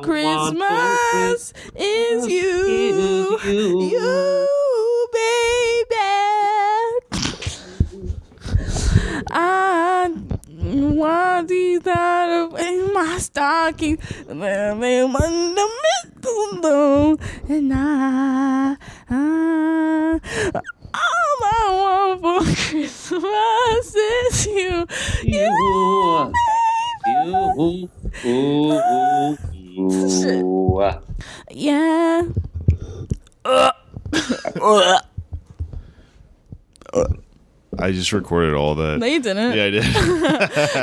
Christmas is you, baby. I want these out in my stocking, and all I want for Christmas is you, yeah. I just recorded all that. No, you didn't. Yeah, I did.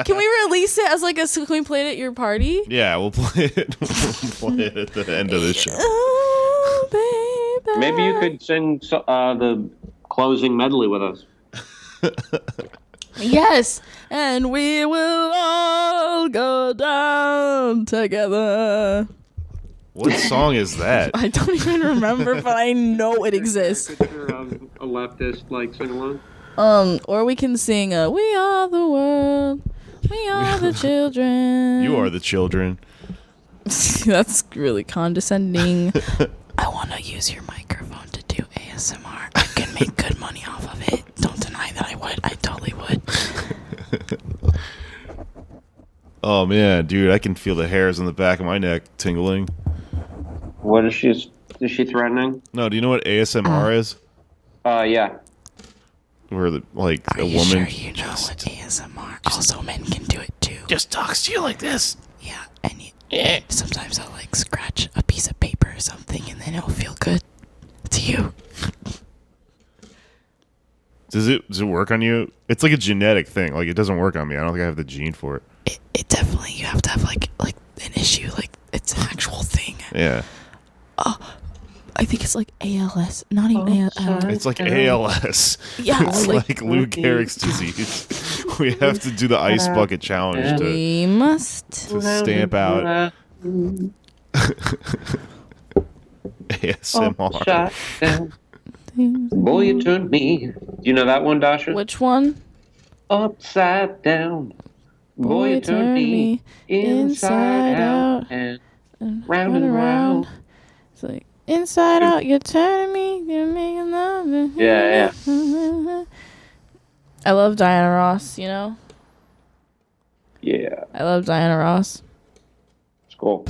Can we release it as like a? Can we play it at your party? Yeah, we'll play it. We'll play it at the end of the show. Oh, baby. Maybe you could sing the closing medley with us. Yes, and we will all go down together. What song is that? I don't even remember, but I know it exists. Picture of a leftist sing along. Or we can sing "We Are the World, We Are the Children." You are the children. That's really condescending. I want to use your microphone to do ASMR. I can make good money off of it. Don't deny that I would. I totally would. Oh man, dude, I can feel the hairs on the back of my neck tingling. What is she? Is she threatening? No, do you know what ASMR is? Yeah. Where a woman. Sure you know what ASMR? Also, men can do it too. Just talks to you like this. Yeah, and sometimes I'll scratch a piece of paper or something, and then it'll feel good to you. Does it work on you? It's like a genetic thing. Like, it doesn't work on me. I don't think I have the gene for it. It definitely, you have to have like an issue, like it's an actual thing. Yeah. I think it's like ALS, not even ALS. It's like ALS. Yeah, It's like Lou Gehrig's disease. We have to do the ice bucket challenge We must. to stamp out ASMR. Boy, you turned me. Do you know that one, Dasha? Which one? Upside down. Boy, you turned me inside out and round and round. It's like inside out, you're turning me, you're making love. Yeah. I love Diana Ross, you know? Yeah. I love Diana Ross. It's cool.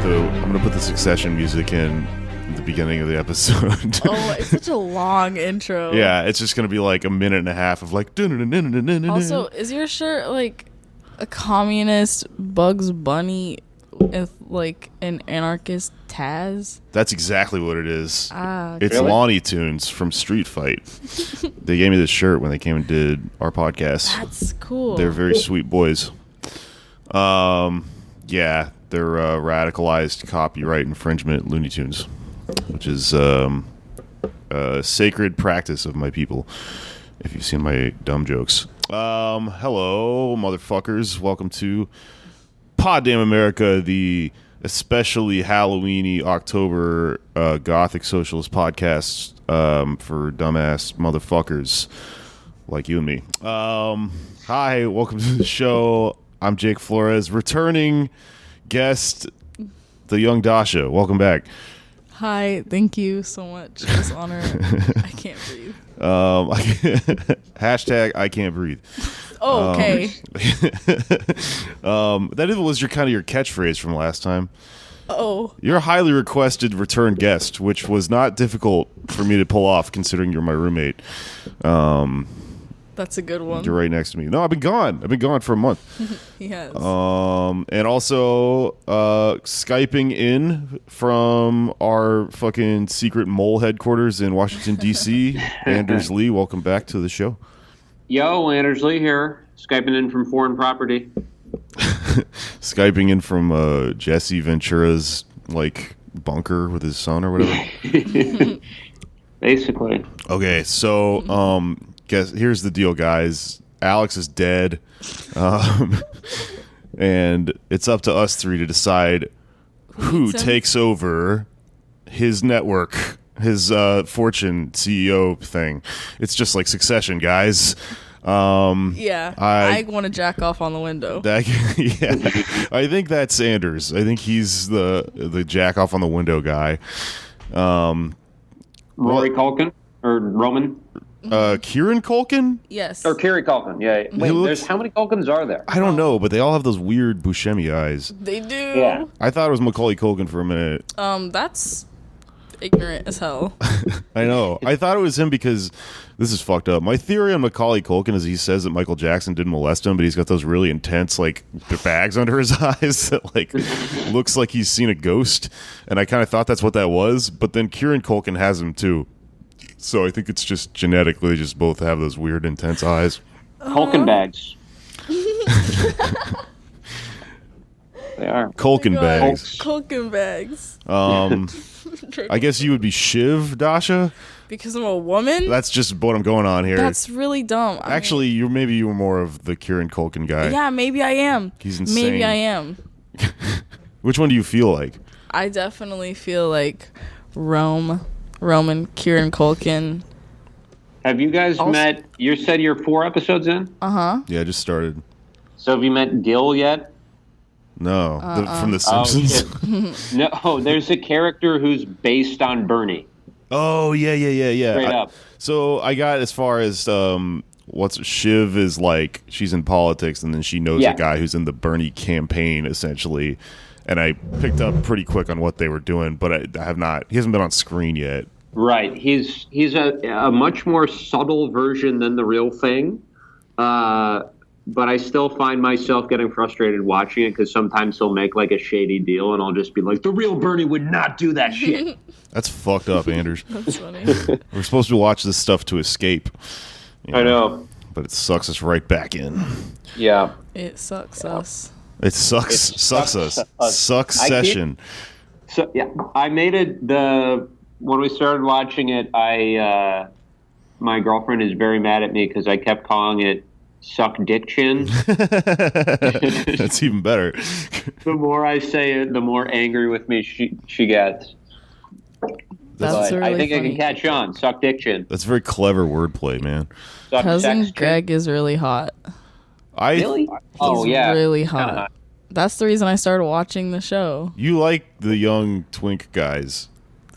I'm gonna put the Succession music in at the beginning of the episode. Oh, it's such a long intro. Yeah, it's just gonna be like a minute and a half of like. Also, is your shirt like a communist Bugs Bunny with like an anarchist Taz? That's exactly what it is. It's Really? Lonnie Tunes from Street Fight. They gave me this shirt when they came and did our podcast. That's cool. They're very sweet boys. Yeah, they're radicalized copyright infringement Looney Tunes, which is a sacred practice of my people. If you've seen my dumb jokes. Hello, motherfuckers. Welcome to Pod Damn America, the especially Halloween-y October Gothic Socialist podcast for dumbass motherfuckers like you and me. Hi, welcome to the show. I'm Jake Flores, returning guest, the young Dasha. Welcome back. Hi, thank you so much for this honor. I can't breathe. Hashtag I can't breathe. Oh, okay. That was your kind of your catchphrase from last time. Oh. You're a highly requested return guest, which was not difficult for me to pull off considering you're my roommate. That's a good one. You're right next to me. No, I've been gone. I've been gone for a month. He has. And also Skyping in from our fucking secret mole headquarters in Washington, D.C., Anders Lee. Welcome back to the show. Yo, Anders Lee here. Skyping in from foreign property. Skyping in from Jesse Ventura's bunker with his son or whatever. Basically. Okay, so guess here's the deal, guys. Alex is dead, and it's up to us three to decide who takes over his network, his Fortune CEO thing. It's just like Succession, guys. I want to jack off on the window. I think that's Sanders. I think he's the jack off on the window guy. Rory Culkin or Roman? Kieran Culkin? Yes. Or Kerry Culkin, yeah. Wait, how many Culkins are there? I don't know, but they all have those weird Buscemi eyes. They do. Yeah. I thought it was Macaulay Culkin for a minute. That's ignorant as hell. I know. I thought it was him because this is fucked up. My theory on Macaulay Culkin is he says that Michael Jackson didn't molest him, but he's got those really intense like bags under his eyes that like looks like he's seen a ghost. And I kind of thought that's what that was, but then Kieran Culkin has him too. So I think it's just genetically, they just both have those weird intense eyes. Culkin bags. They are. Culkin bags. Culkin bags. I guess you would be Shiv, Dasha? Because I'm a woman? That's just what I'm going on here. That's really dumb. Actually, you were more of the Kieran Culkin guy. Yeah, maybe I am. He's insane. Maybe I am. Which one do you feel like? I definitely feel like Roman, Kieran Culkin. Have you guys met? You said you're 4 episodes in? Uh-huh. Yeah, I just started. So have you met Gil yet? No, from The Simpsons. No, there's a character who's based on Bernie. Oh, yeah. Straight up. So I got as far as Shiv is like, she's in politics, and then she knows a guy who's in the Bernie campaign, essentially. And I picked up pretty quick on what they were doing, but I have not. He hasn't been on screen yet. Right. He's a much more subtle version than the real thing. But I still find myself getting frustrated watching it because sometimes he'll make like a shady deal and I'll just be like, the real Bernie would not do that shit. That's fucked up, Anders. That's funny. We're supposed to watch this stuff to escape. I know. But it sucks us right back in. Yeah. It sucks us. It sucks us. Succession. So yeah, I made it when we started watching it, my girlfriend is very mad at me because I kept calling it Suck Dick Chin. That's even better. The more I say it, the more angry with me she gets. That's really I think funny. I can catch on. Suck Dick Chin. That's very clever wordplay, man. Suck Cousin sex Greg chin. is really hot. Really? Oh He's yeah. really Kinda hot. That's the reason I started watching the show. You like the young twink guys.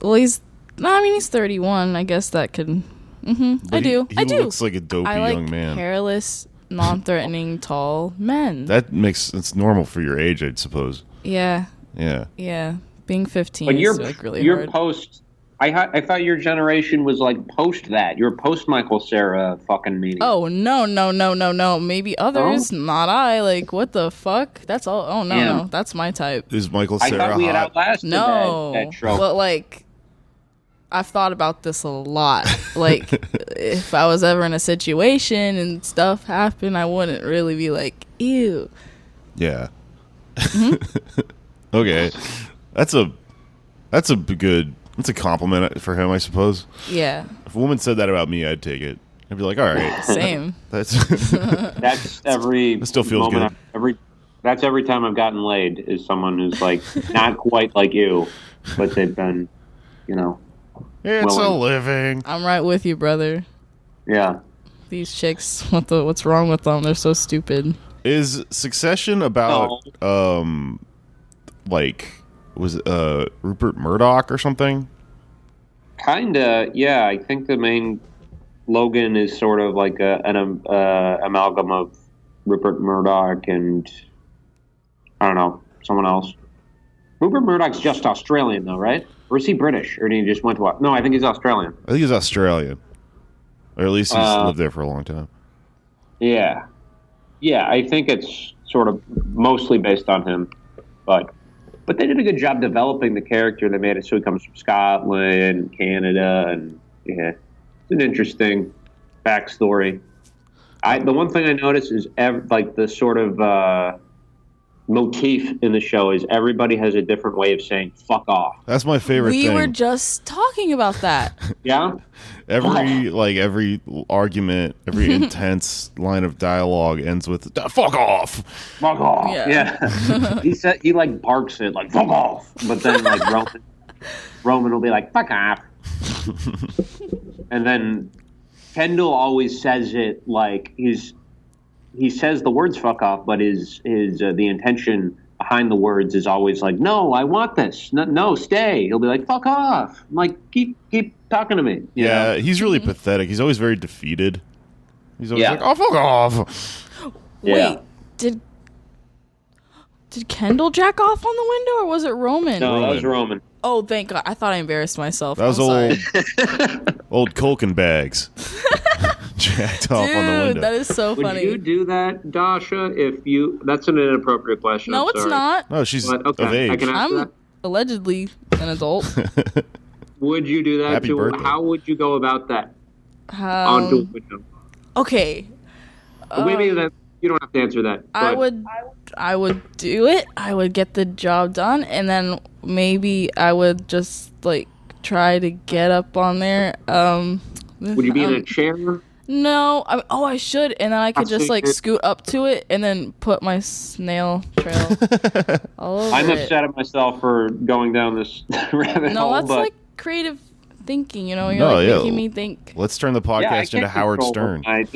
Well, he's 31. I guess that could. I do. He looks like a dopey I like young man. hairless, non-threatening, tall men. It's normal for your age, I'd suppose. Yeah. Yeah. Being 15 But is like really you're hard. post. I thought your generation was like post that. You're post Michael Cera fucking meeting. Oh no. Maybe others, not I. Like what the fuck? That's all. Oh no, that's my type. Is Michael I Cera thought we had hot? outlasted No, that trope. but like, I've thought about this a lot. Like, if I was ever in a situation and stuff happened, I wouldn't really be like, ew. Yeah. Okay. That's a compliment for him, I suppose. Yeah, If a woman said that about me, I'd take it. I'd be like, all right. same. That's every. That still feels moment good. That's every time I've gotten laid is someone who's like not quite like you, but they've been, it's a willing. living. I'm right with you, brother. Yeah. These chicks, what's wrong with them? They're so stupid. Is Succession about was it Rupert Murdoch or something? Kinda, yeah. I think the main Logan is sort of like an amalgam of Rupert Murdoch and I don't know, someone else. Rupert Murdoch's just Australian though, right? Or is he British? Or did he just went to what? No, I think he's Australian. I think he's Australian. Or at least he's lived there for a long time. Yeah. Yeah, I think it's sort of mostly based on him. But they did a good job developing the character. They made it so he comes from Scotland, Canada, and yeah, it's an interesting backstory. The one thing I noticed is the sort of motif in the show is everybody has a different way of saying "fuck off." That's my favorite thing. We were just talking about that. Yeah. Every argument, every intense line of dialogue ends with "fuck off." Fuck off. Yeah. He like barks it like "fuck off," but then like Roman will be like "fuck off," and then Kendall always says it like he says the words "fuck off," but the intention behind the words is always like, "No, I want this. No, stay." He'll be like, "Fuck off." I'm like, keep talking to me. You know? He's really pathetic. He's always very defeated. He's always like, "Oh, fuck off." Yeah. Wait, did Kendall jack off on the window, or was it Roman? No, that was Roman. Oh, thank God. I thought I embarrassed myself. That was sorry. old Culkin bags. Jacked off on the window. Dude, that is so Would funny. you do that, Dasha? That's an inappropriate question. No, I'm it's sorry. not. No, she's But, of age. I can answer I'm that. allegedly an adult. Would you do that? Happy birthday. How would you go about that? Onto a window. Okay. Maybe that you don't have to answer that. I but- would do it. I would get the job done, and then maybe I would just like try to get up on there. Would you be in a chair? No. I should, and then I could just like scoot up to it and then put my snail trail all over I'm it. upset at myself for going down this rabbit No, hole. that's but like creative thinking. You know, you're No, like yeah. making me think. Let's turn the yeah, I podcast into can't Howard control Stern.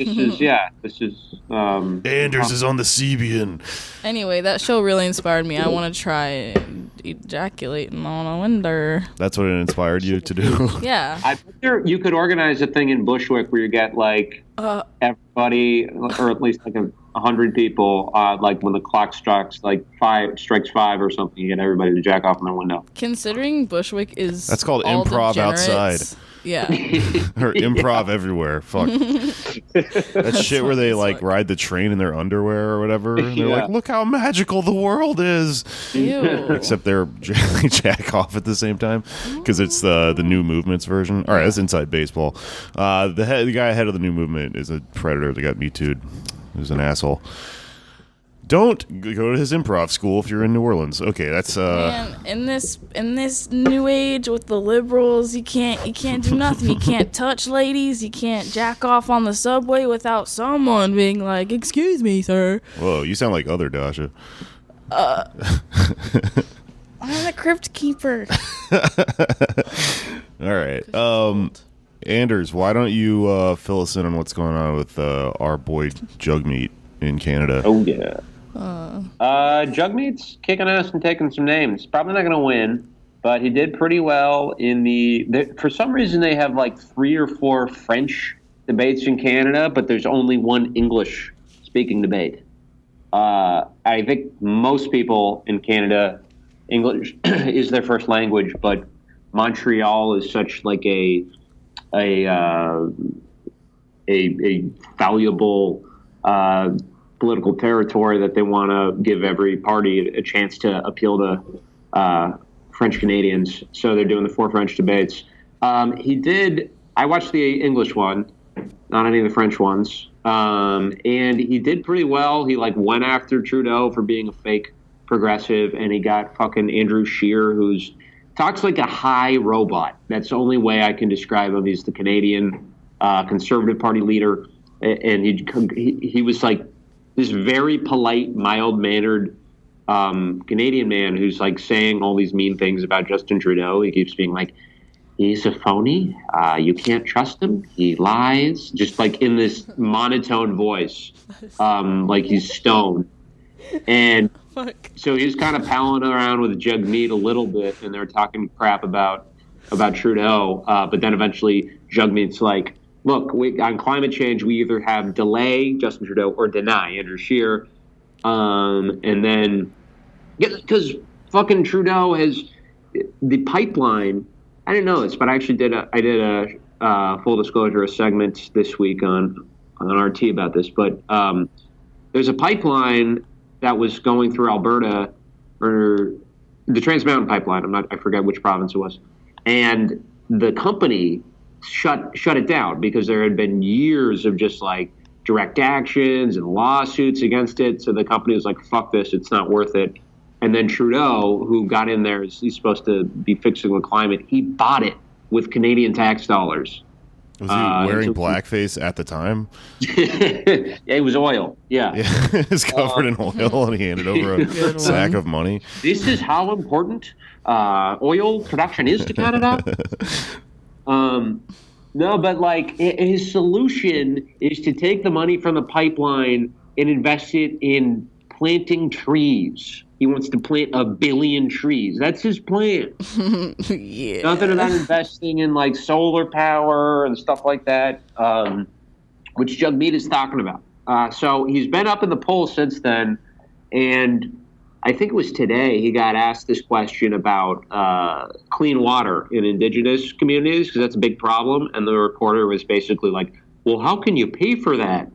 This is. Anders is on the Sebian. Anyway, that show really inspired me. I want to try ejaculating on a window. That's what it inspired you to do. Yeah. I wonder you could organize a thing in Bushwick where you get like everybody, or at least like 100 people, like when the clock strikes strikes 5 or something, you get everybody to jack off in their window. Considering Bushwick is That's called all improv degenerates, outside. Yeah. Or improv everywhere. Fuck. That shit where they it's like like- ride the train in their underwear or whatever. And they're Yeah. like, look how magical the world is. Ew. Except they're jack off at the same time because it's the New Movement's version. All right, that's inside baseball. The guy ahead of the New Movement is a predator that got Me Too'd. Who's an asshole. Don't go to his improv school if you're in New Orleans. Okay, that's Man, in this new age with the liberals, you can't do nothing. You can't touch ladies. You can't jack off on the subway without someone being like, "Excuse me, sir." Whoa, you sound like Other Dasha. I'm the crypt keeper. All right. Anders, why don't you fill us in on what's going on with our boy Jugmeat in Canada? Oh yeah. Jugmeat's kicking ass and taking some names. Probably not going to win, but he did pretty well in for some reason they have like 3 or 4 French debates in Canada, but there's only one English speaking debate. I think most people in Canada, English is their first language, but Montreal is such like a valuable political territory that they want to give every party a chance to appeal to French Canadians. So they're doing the 4 French debates. I watched the English one, not any of the French ones. And he did pretty well. He like went after Trudeau for being a fake progressive, and he got fucking Andrew Scheer, who's talks like a high robot. That's the only way I can describe him. He's the Canadian Conservative Party leader, and he was like this very polite, mild-mannered Canadian man who's like saying all these mean things about Justin Trudeau. He keeps being like, he's a phony. You can't trust him. He lies. Just like in this monotone voice, like he's stoned. And so he was kind of palling around with Jugmeat a little bit, and they're talking crap about Trudeau. But then eventually Jugmeat's like, look, on climate change, we either have delay Justin Trudeau or deny Andrew Scheer. And then, because fucking Trudeau has the pipeline. I didn't know this, but I actually did a full disclosure, a segment this week on RT about this. But there's a pipeline that was going through Alberta, or the Trans Mountain Pipeline. I forget which province it was, and the company shut it down because there had been years of just like direct actions and lawsuits against it. So the company was like, fuck this, it's not worth it. And then Trudeau, who got in there, he's supposed to be fixing the climate, he bought it with Canadian tax dollars. Was he wearing blackface at the time? Yeah, it was oil. Yeah. It's covered in oil, and he handed over a sack of money. This is how important oil production is to Canada. No, but like his solution is to take the money from the pipeline and invest it in planting trees. He wants to plant 1 billion trees. That's his plan. Yeah. Nothing about investing in like solar power and stuff like that, which Jagmeet is talking about. So he's been up in the polls since then, and I think it was today he got asked this question about clean water in indigenous communities, because that's a big problem. And the reporter was basically like, well, how can you pay for that?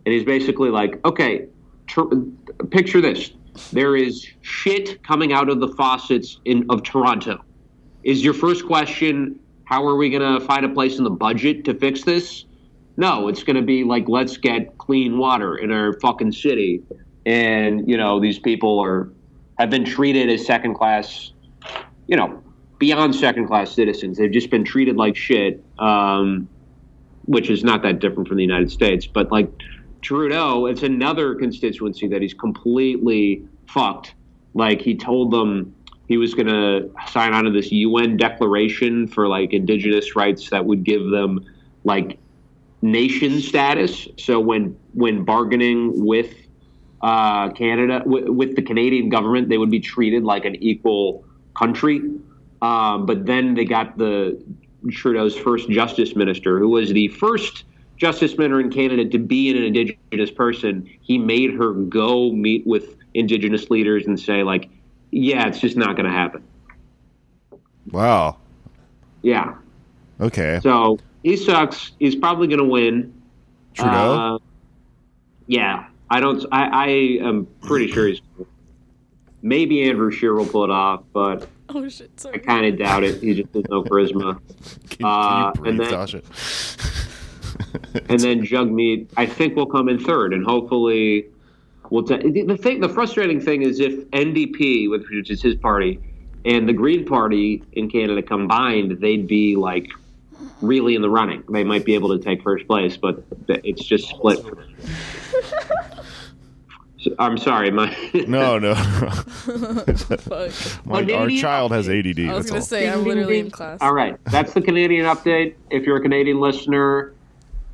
And he's basically like, okay, picture this. There is shit coming out of the faucets of Toronto. Is your first question, how are we going to find a place in the budget to fix this? No, it's going to be like, let's get clean water in our fucking city. And, you know, these people have been treated as second class, you know, beyond second class citizens. They've just been treated like shit, which is not that different from the United States. But like Trudeau, it's another constituency that he's completely fucked. Like he told them he was going to sign on to this UN declaration for like indigenous rights that would give them like nation status. So when bargaining with Canada, with the Canadian government, they would be treated like an equal country. But then they got Trudeau's first justice minister, who was the first justice minister in Canada to be an indigenous person. He made her go meet with indigenous leaders and say like, yeah, it's just not going to happen. Wow. Yeah. Okay. So he sucks. He's probably going to win. Trudeau? Yeah. I am pretty sure he's maybe Andrew Scheer will pull it off, but Oh shit! Sorry. I kind of doubt it. He just has no charisma. Can you breathe, Dasha? And then Jagmeet, I think, will come in third, and hopefully, the frustrating thing is if NDP, which is his party, and the Green Party in Canada combined, they'd be like really in the running. They might be able to take first place, but it's just split. I'm sorry, No. Fuck. Our child has ADD. I was that's gonna all. say I'm literally in class. All right, that's the Canadian update. If you're a Canadian listener,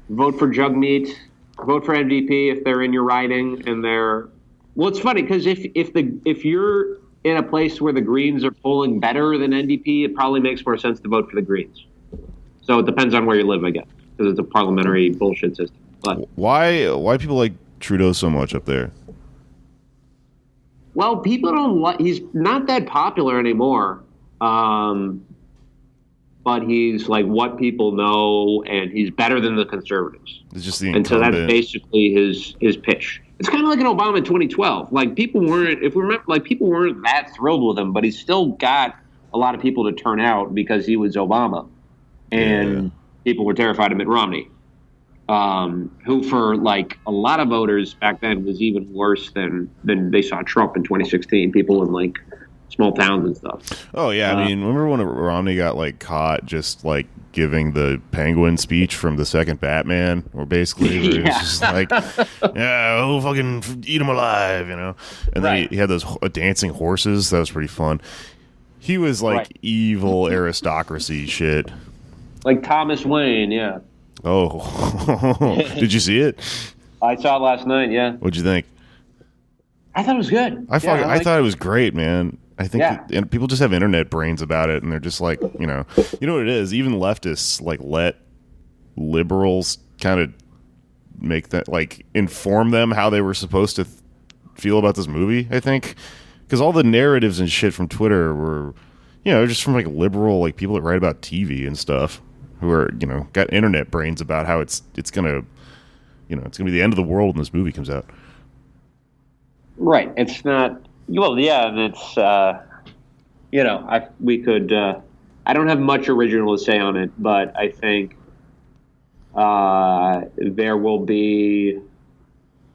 vote for Jagmeet. Vote for NDP if they're in your riding and they're. Well, it's funny because if you're in a place where the Greens are polling better than NDP, it probably makes more sense to vote for the Greens. So it depends on where you live, I guess, because it's a parliamentary bullshit system. But why people like Trudeau so much up there? Well, people don't like. He's not that popular anymore, but he's like what people know, and he's better than the conservatives. It's just the and so incumbent. that's basically his pitch. It's kind of like an Obama in 2012. Like people weren't, if we remember, like people weren't that thrilled with him, but he still got a lot of people to turn out because he was Obama, and people were terrified of Mitt Romney. Who for like a lot of voters back then was even worse than they saw Trump in 2016. People in like small towns and stuff. Oh yeah, I mean, remember when Romney got like caught just like giving the penguin speech from the second Batman, or basically it was just like, yeah, we'll fucking eat him alive, you know? And then he had those dancing horses. That was pretty fun. He was like evil aristocracy shit. Like Thomas Wayne, yeah. Oh, did you see it? I saw it last night. Yeah. What'd you think? I thought it was good. I thought it was great, man. I think and people just have internet brains about it, and they're just like, you know what it is. Even leftists like let liberals kind of make that like inform them how they were supposed to feel about this movie. I think because all the narratives and shit from Twitter were, just from like liberal like people that write about TV and stuff. Who are, got internet brains about how it's gonna it's gonna be the end of the world when this movie comes out. Right. It's not. Well, yeah, and it's we could. I don't have much original to say on it, but I think there will be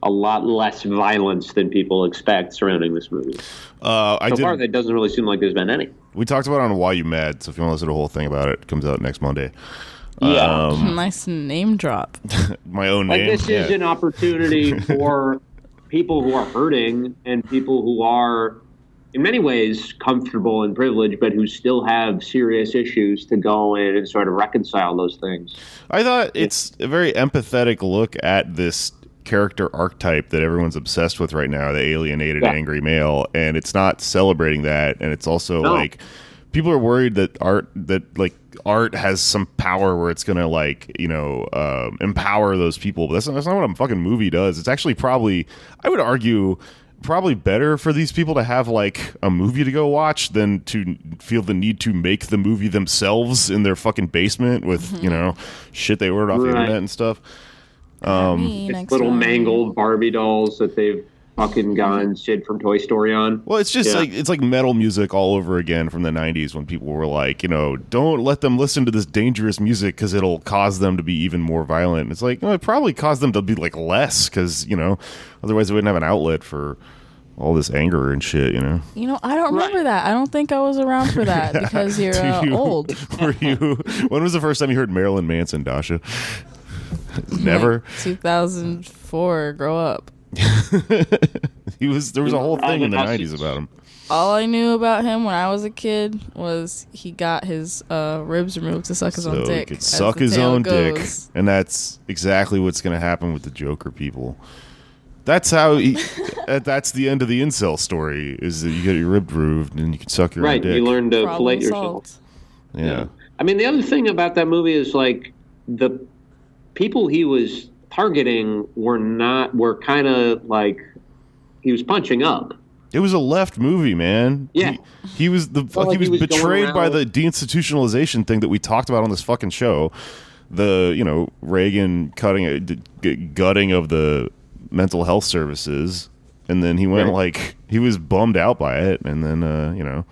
a lot less violence than people expect surrounding this movie. So far, that doesn't really seem like there's been any. We talked about it on Why You Mad, so if you want to listen to the whole thing about it, it comes out next Monday. Yeah. Nice name drop. My own name. This is an opportunity for people who are hurting and people who are, in many ways, comfortable and privileged, but who still have serious issues to go in and sort of reconcile those things. I thought it's a very empathetic look at this character archetype that everyone's obsessed with right now, the alienated angry male, and it's not celebrating that, and it's also like people are worried that art has some power where it's gonna empower those people, but that's not what a fucking movie does. It's actually probably, I would argue, probably better for these people to have like a movie to go watch than to feel the need to make the movie themselves in their fucking basement with shit they ordered off the internet and stuff. Little mangled Barbie dolls that they've fucking gone Sid from Toy Story on. Well, it's just it's like metal music all over again from the 90s when people were like, don't let them listen to this dangerous music because it'll cause them to be even more violent. It's like, it probably caused them to be like less because, otherwise they wouldn't have an outlet for all this anger and shit, I don't remember that. I don't think I was around for that because you're old. When was the first time you heard Marilyn Manson, Dasha? Never. Like 2004. Grow up. There was a whole thing in the 90s about him. All I knew about him when I was a kid was he got his ribs removed to suck his own dick. He could suck his own dick, and that's exactly what's going to happen with the Joker people. That's how that's the end of the incel story, is that you get your rib removed and you can suck your own dick. Right, you learn to fillet yourself. Yeah. I mean, the other thing about that movie is like the people he was targeting were kind of like he was punching up. It was a left movie, man. Yeah, he was betrayed by the deinstitutionalization thing that we talked about on this fucking show. The Reagan gutting of the mental health services, and then he went he was bummed out by it, and then and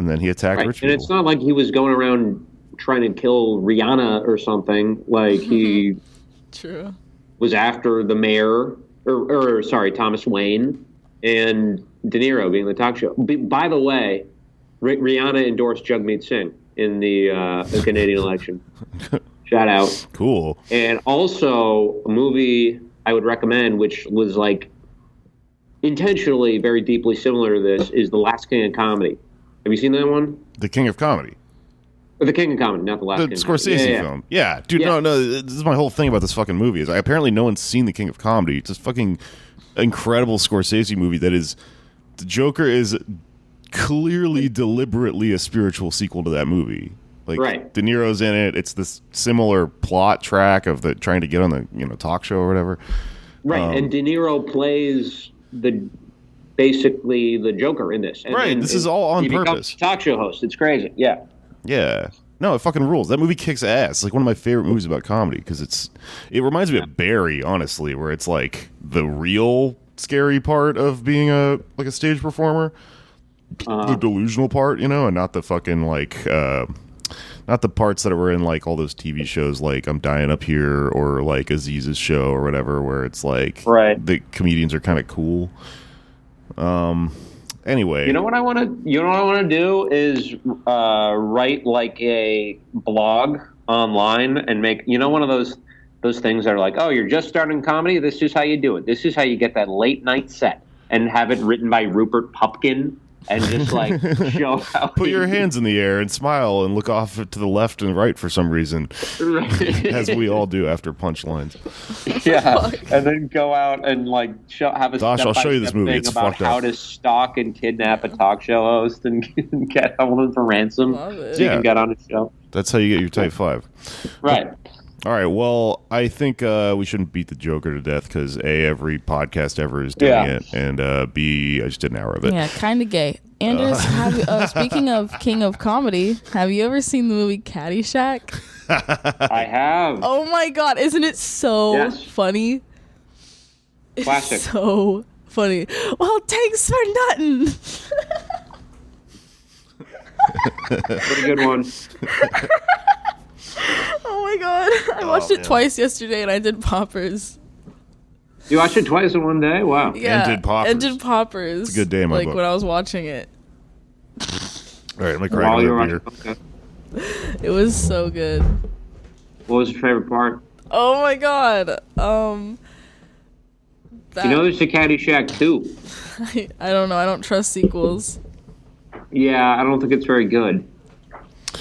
then he attacked rich people. And it's not like he was going around trying to kill Rihanna or something. Like he was after the mayor, or Thomas Wayne and De Niro being the talk show. By the way, Rihanna endorsed Jagmeet Singh in the Canadian election. Shout out. Cool. And also a movie I would recommend, which was like intentionally very deeply similar to this, is The Last King of Comedy. Have you seen that one? The King of Comedy. Or The King of Comedy, not The Last King. The Scorsese film. Yeah, dude, no, this is my whole thing about this fucking movie. Is apparently no one's seen The King of Comedy. It's this fucking incredible Scorsese movie that is, the Joker is clearly, deliberately a spiritual sequel to that movie. Like De Niro's in it. It's this similar plot track of the trying to get on the talk show or whatever. Right, and De Niro plays basically the Joker in this. And this is all on purpose. He becomes a talk show host. It's crazy. Yeah. Yeah. No, it fucking rules. That movie kicks ass. It's like one of my favorite movies about comedy because it reminds me of Barry, honestly, where it's like the real scary part of being a stage performer, the delusional part, and not the fucking not the parts that were in like all those TV shows like I'm Dying Up Here or like Aziz's show or whatever, where it's like the comedians are kind of cool. Anyway, you know what I want to do is write like a blog online and make one of those things that are like, oh, you're just starting comedy. This is how you do it. This is how you get that late night set, and have it written by Rupert Pupkin. And just like show how put your hands in the air and smile and look off to the left and right for some reason, as we all do after punchlines. Yeah, and then go out and like have a I'll show you this movie. It's about how to stalk and kidnap a talk show host and get hold him for ransom, so you can get on a show. That's how you get your type 5. Right. All right, well, I think we shouldn't beat the Joker to death because A, every podcast ever is doing it, and B, I just did an hour of it. Yeah, kind of gay. Anders, speaking of King of Comedy, have you ever seen the movie Caddyshack? I have. Oh my god, isn't it so funny? Classic. It's so funny. Well, thanks for nothing. Pretty good one. Oh my god. I watched it twice yesterday, and I did poppers. You watched it twice in one day? Wow. Yeah, And did poppers. And did poppers. It's a good day in my like book. when I was watching it. All right, I'm like While cracking you were beer. watching, okay. It was so good. What was your favorite part? Oh my god. That, You know there's a Caddyshack 2. I don't know. I don't trust sequels. Yeah, I don't think it's very good.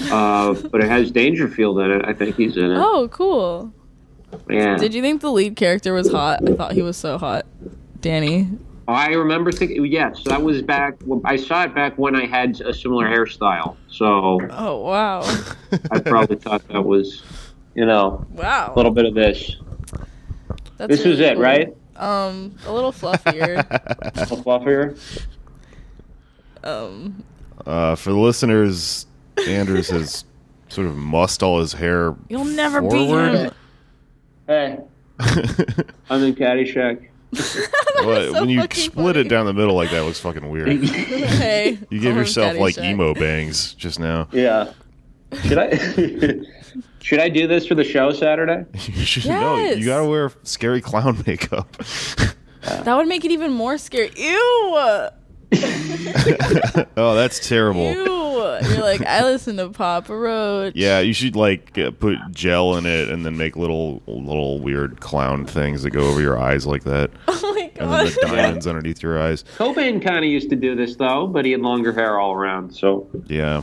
But it has Dangerfield in it. I think he's in it. Oh, cool. Yeah. Did you think the lead character was hot? I thought he was so hot. Danny. I remember thinking, yes, that was back. I saw it back when I had a similar hairstyle. So Oh, wow. I probably thought that was, a Wow. little bit of this. That's This was really it, cool. right? A little fluffier. A little fluffier. For the listeners, Anders has sort of mussed all his hair. You'll never beat forward. him. Hey, I'm in Caddyshack. Well, so when you fucking split funny. it down the middle like that, it looks fucking weird. Hey. You gave I'm yourself like Caddyshack. emo bangs just now. Yeah. Should I? Should I do this for the show Saturday? You should know. Yes. You gotta wear scary clown makeup. That would make it even more scary. Ew! Oh, that's terrible. Ew! You're like, I listen to Papa Roach. Yeah, you should like put gel in it and then make little weird clown things that go over your eyes like that, Oh my and then god. the diamonds underneath your eyes. Cobain kind of used to do this though, but he had longer hair all around. So Yeah,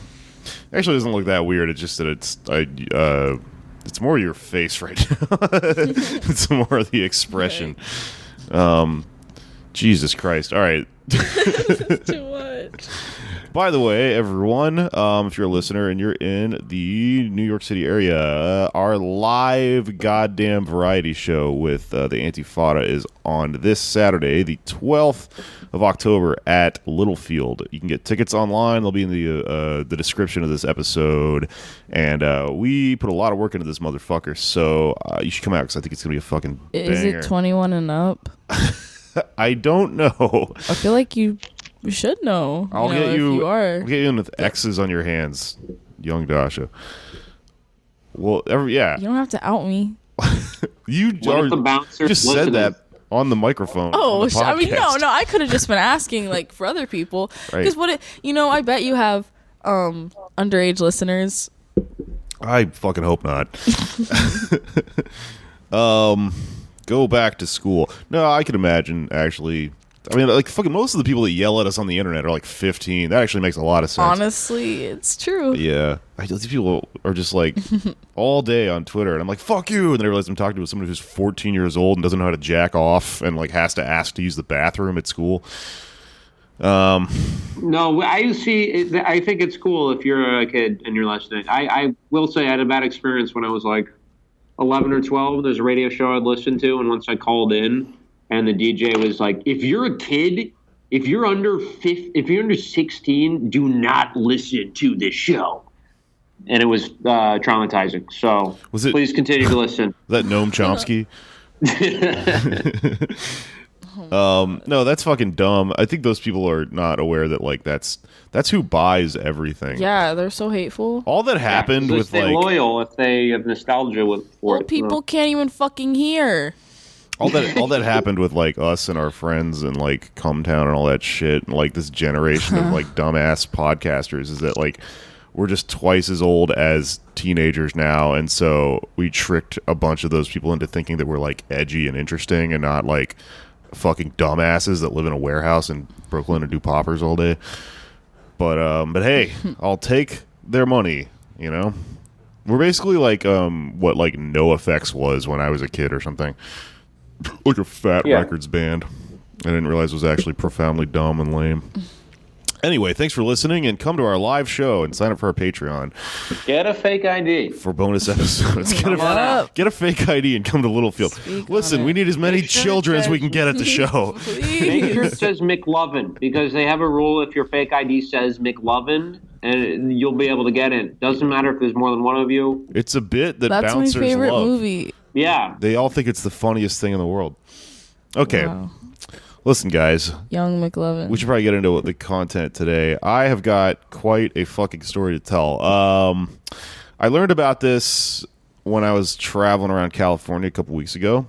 actually, it doesn't look that weird. It's just that it's more your face right now. It's more of the expression. Jesus Christ! All right. Too much. By the way, everyone, if you're a listener and you're in the New York City area, our live goddamn variety show with the Antifada is on this Saturday, the 12th of October at Littlefield. You can get tickets online. They'll be in the description of this episode. And we put a lot of work into this motherfucker, so you should come out because I think it's going to be a fucking Is banger. it 21 and up? I don't know. I feel like you should know. I'll know, get if you are. I'll get you in with X's on your hands, young Dasha. Well, yeah. You don't have to out me. You what if the bouncer just said that on the microphone. Oh, on the I mean, podcast. no. I could have just been asking, like, for other people. Right. Because I bet you have underage listeners. I fucking hope not. Go back to school. No, I can imagine, actually. I mean, like, fucking most of the people that yell at us on the internet are like 15. That actually makes a lot of sense. Honestly, it's true. Yeah. These people are just like all day on Twitter, and I'm like, fuck you. And then I realize I'm talking to someone who's 14 years old and doesn't know how to jack off and like has to ask to use the bathroom at school. No, I see. I think it's cool if you're a kid and you're listening. I will say I had a bad experience when I was like 11 or 12. There's a radio show I'd listened to, and once I called in, and the DJ was like, "If you're a kid, if you're under 16, do not listen to this show." And it was traumatizing. So please continue to listen. Was that Noam Chomsky? No, that's fucking dumb. I think those people are not aware that like that's who buys everything. Yeah, they're so hateful. All that happened with stay like loyal if they have nostalgia for Old it. people can't even fucking hear. all that happened with like us and our friends and like Cumtown and all that shit, and like this generation of like dumbass podcasters is that like we're just twice as old as teenagers now, and so we tricked a bunch of those people into thinking that we're like edgy and interesting and not like fucking dumbasses that live in a warehouse in Brooklyn and do poppers all day. But hey, I'll take their money, you know? We're basically like what like NoFX was when I was a kid or something. Like a Fat Records band. I didn't realize it was actually profoundly dumb and lame. Anyway, thanks for listening, and come to our live show and sign up for our Patreon Get a fake ID. for bonus episodes. Get a fake ID and come to Littlefield. Listen, we need as many Make sure children it as we says- can get at the show. Make sure it says McLovin, because they have a rule if your fake ID says McLovin, and you'll be able to get in. Doesn't matter if there's more than one of you. It's a bit that That's my bouncers favorite love. movie. Yeah. They all think it's the funniest thing in the world. Okay. Wow. Listen, guys, Young McLovin. we should probably get into the content today. I have got quite a fucking story to tell. I learned about this when I was traveling around California a couple weeks ago.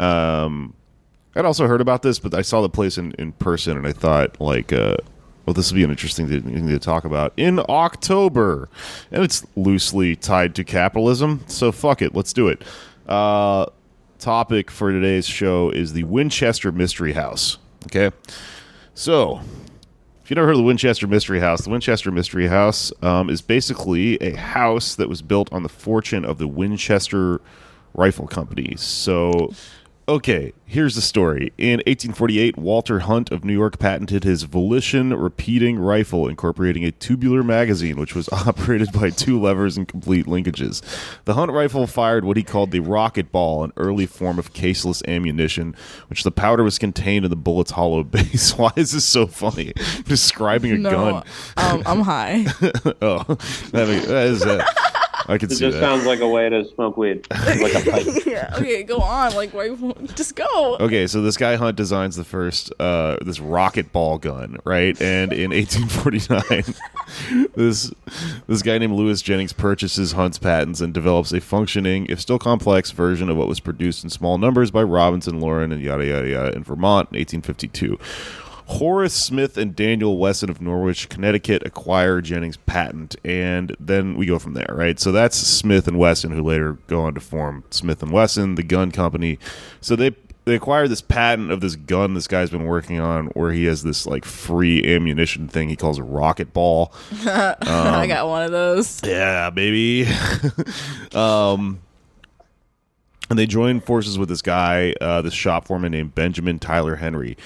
I'd also heard about this, but I saw the place in person, and I thought, like, well, this would be an interesting thing to talk about in October. And it's loosely tied to capitalism, so fuck it, let's do it. Topic for today's show is the Winchester Mystery House. Okay? So, if you've never heard of the Winchester Mystery House is basically a house that was built on the fortune of the Winchester Rifle Company. So, okay, here's the story. In 1848, Walter Hunt of New York patented his volition repeating rifle, incorporating a tubular magazine, which was operated by 2 levers and complete linkages. The Hunt rifle fired what he called the rocket ball, an early form of caseless ammunition, which the powder was contained in the bullet's hollow base. Why is this so funny? Describing a gun. I'm high. Oh, that is I can see that. It just sounds like a way to smoke weed. Like a pipe. Yeah. Okay, go on. Like, why? Just go. Okay, so this guy Hunt designs the first this rocket ball gun, right? And in 1849, this guy named Lewis Jennings purchases Hunt's patents and develops a functioning, if still complex, version of what was produced in small numbers by Robinson, Lauren, and yada yada yada in Vermont in 1852. Horace Smith and Daniel Wesson of Norwich, Connecticut, acquire Jennings' patent, and then we go from there, right? So that's Smith and Wesson, who later go on to form Smith and Wesson, the gun company. So they acquire this patent of this gun this guy's been working on, where he has this like free ammunition thing he calls a rocket ball. I got one of those. Yeah, baby. And they join forces with this guy, this shop foreman named Benjamin Tyler Henry.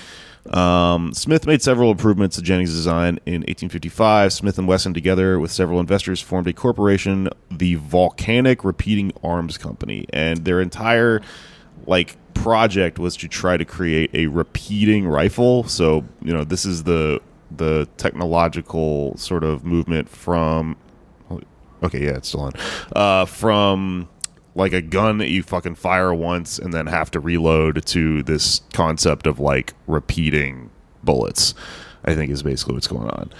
Smith made several improvements to Jennings' design. In 1855, Smith and Wesson, together with several investors, formed a corporation, the Volcanic Repeating Arms Company, and their entire project was to try to create a repeating rifle. So, this is the technological sort of movement from it's still on. From like a gun that you fucking fire once and then have to reload, to this concept of like repeating bullets, I think is basically what's going on.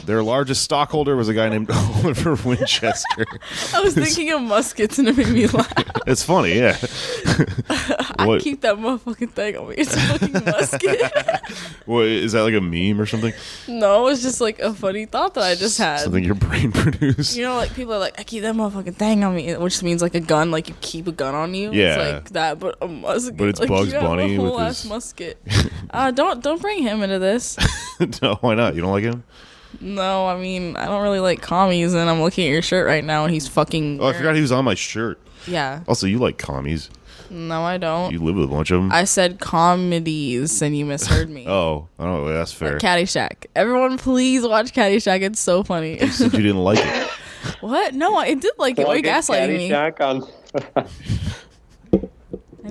Their largest stockholder was a guy named Oliver Winchester. I was thinking of muskets and it made me laugh. It's funny, yeah. I keep that motherfucking thing on me. It's a fucking musket. What, is that like a meme or something? No, it's just like a funny thought that I just had. Something your brain produced. Like people are like, I keep that motherfucking thing on me, which means like a gun, like you keep a gun on you. Yeah. It's like that, but a musket. But it's like, Bugs Bunny a whole with ass his musket. Don't bring him into this. No, why not? You don't like him? No, I mean, I don't really like commies, and I'm looking at your shirt right now, and he's fucking... Oh, I forgot he was on my shirt. Yeah. Also, you like commies. No, I don't. You live with a bunch of them. I said comedies, and you misheard me. Oh, that's fair. Like Caddyshack. Everyone, please watch Caddyshack. It's so funny. You said you didn't like it. What? No, I did like it. Why are you gaslighting me? Anyway,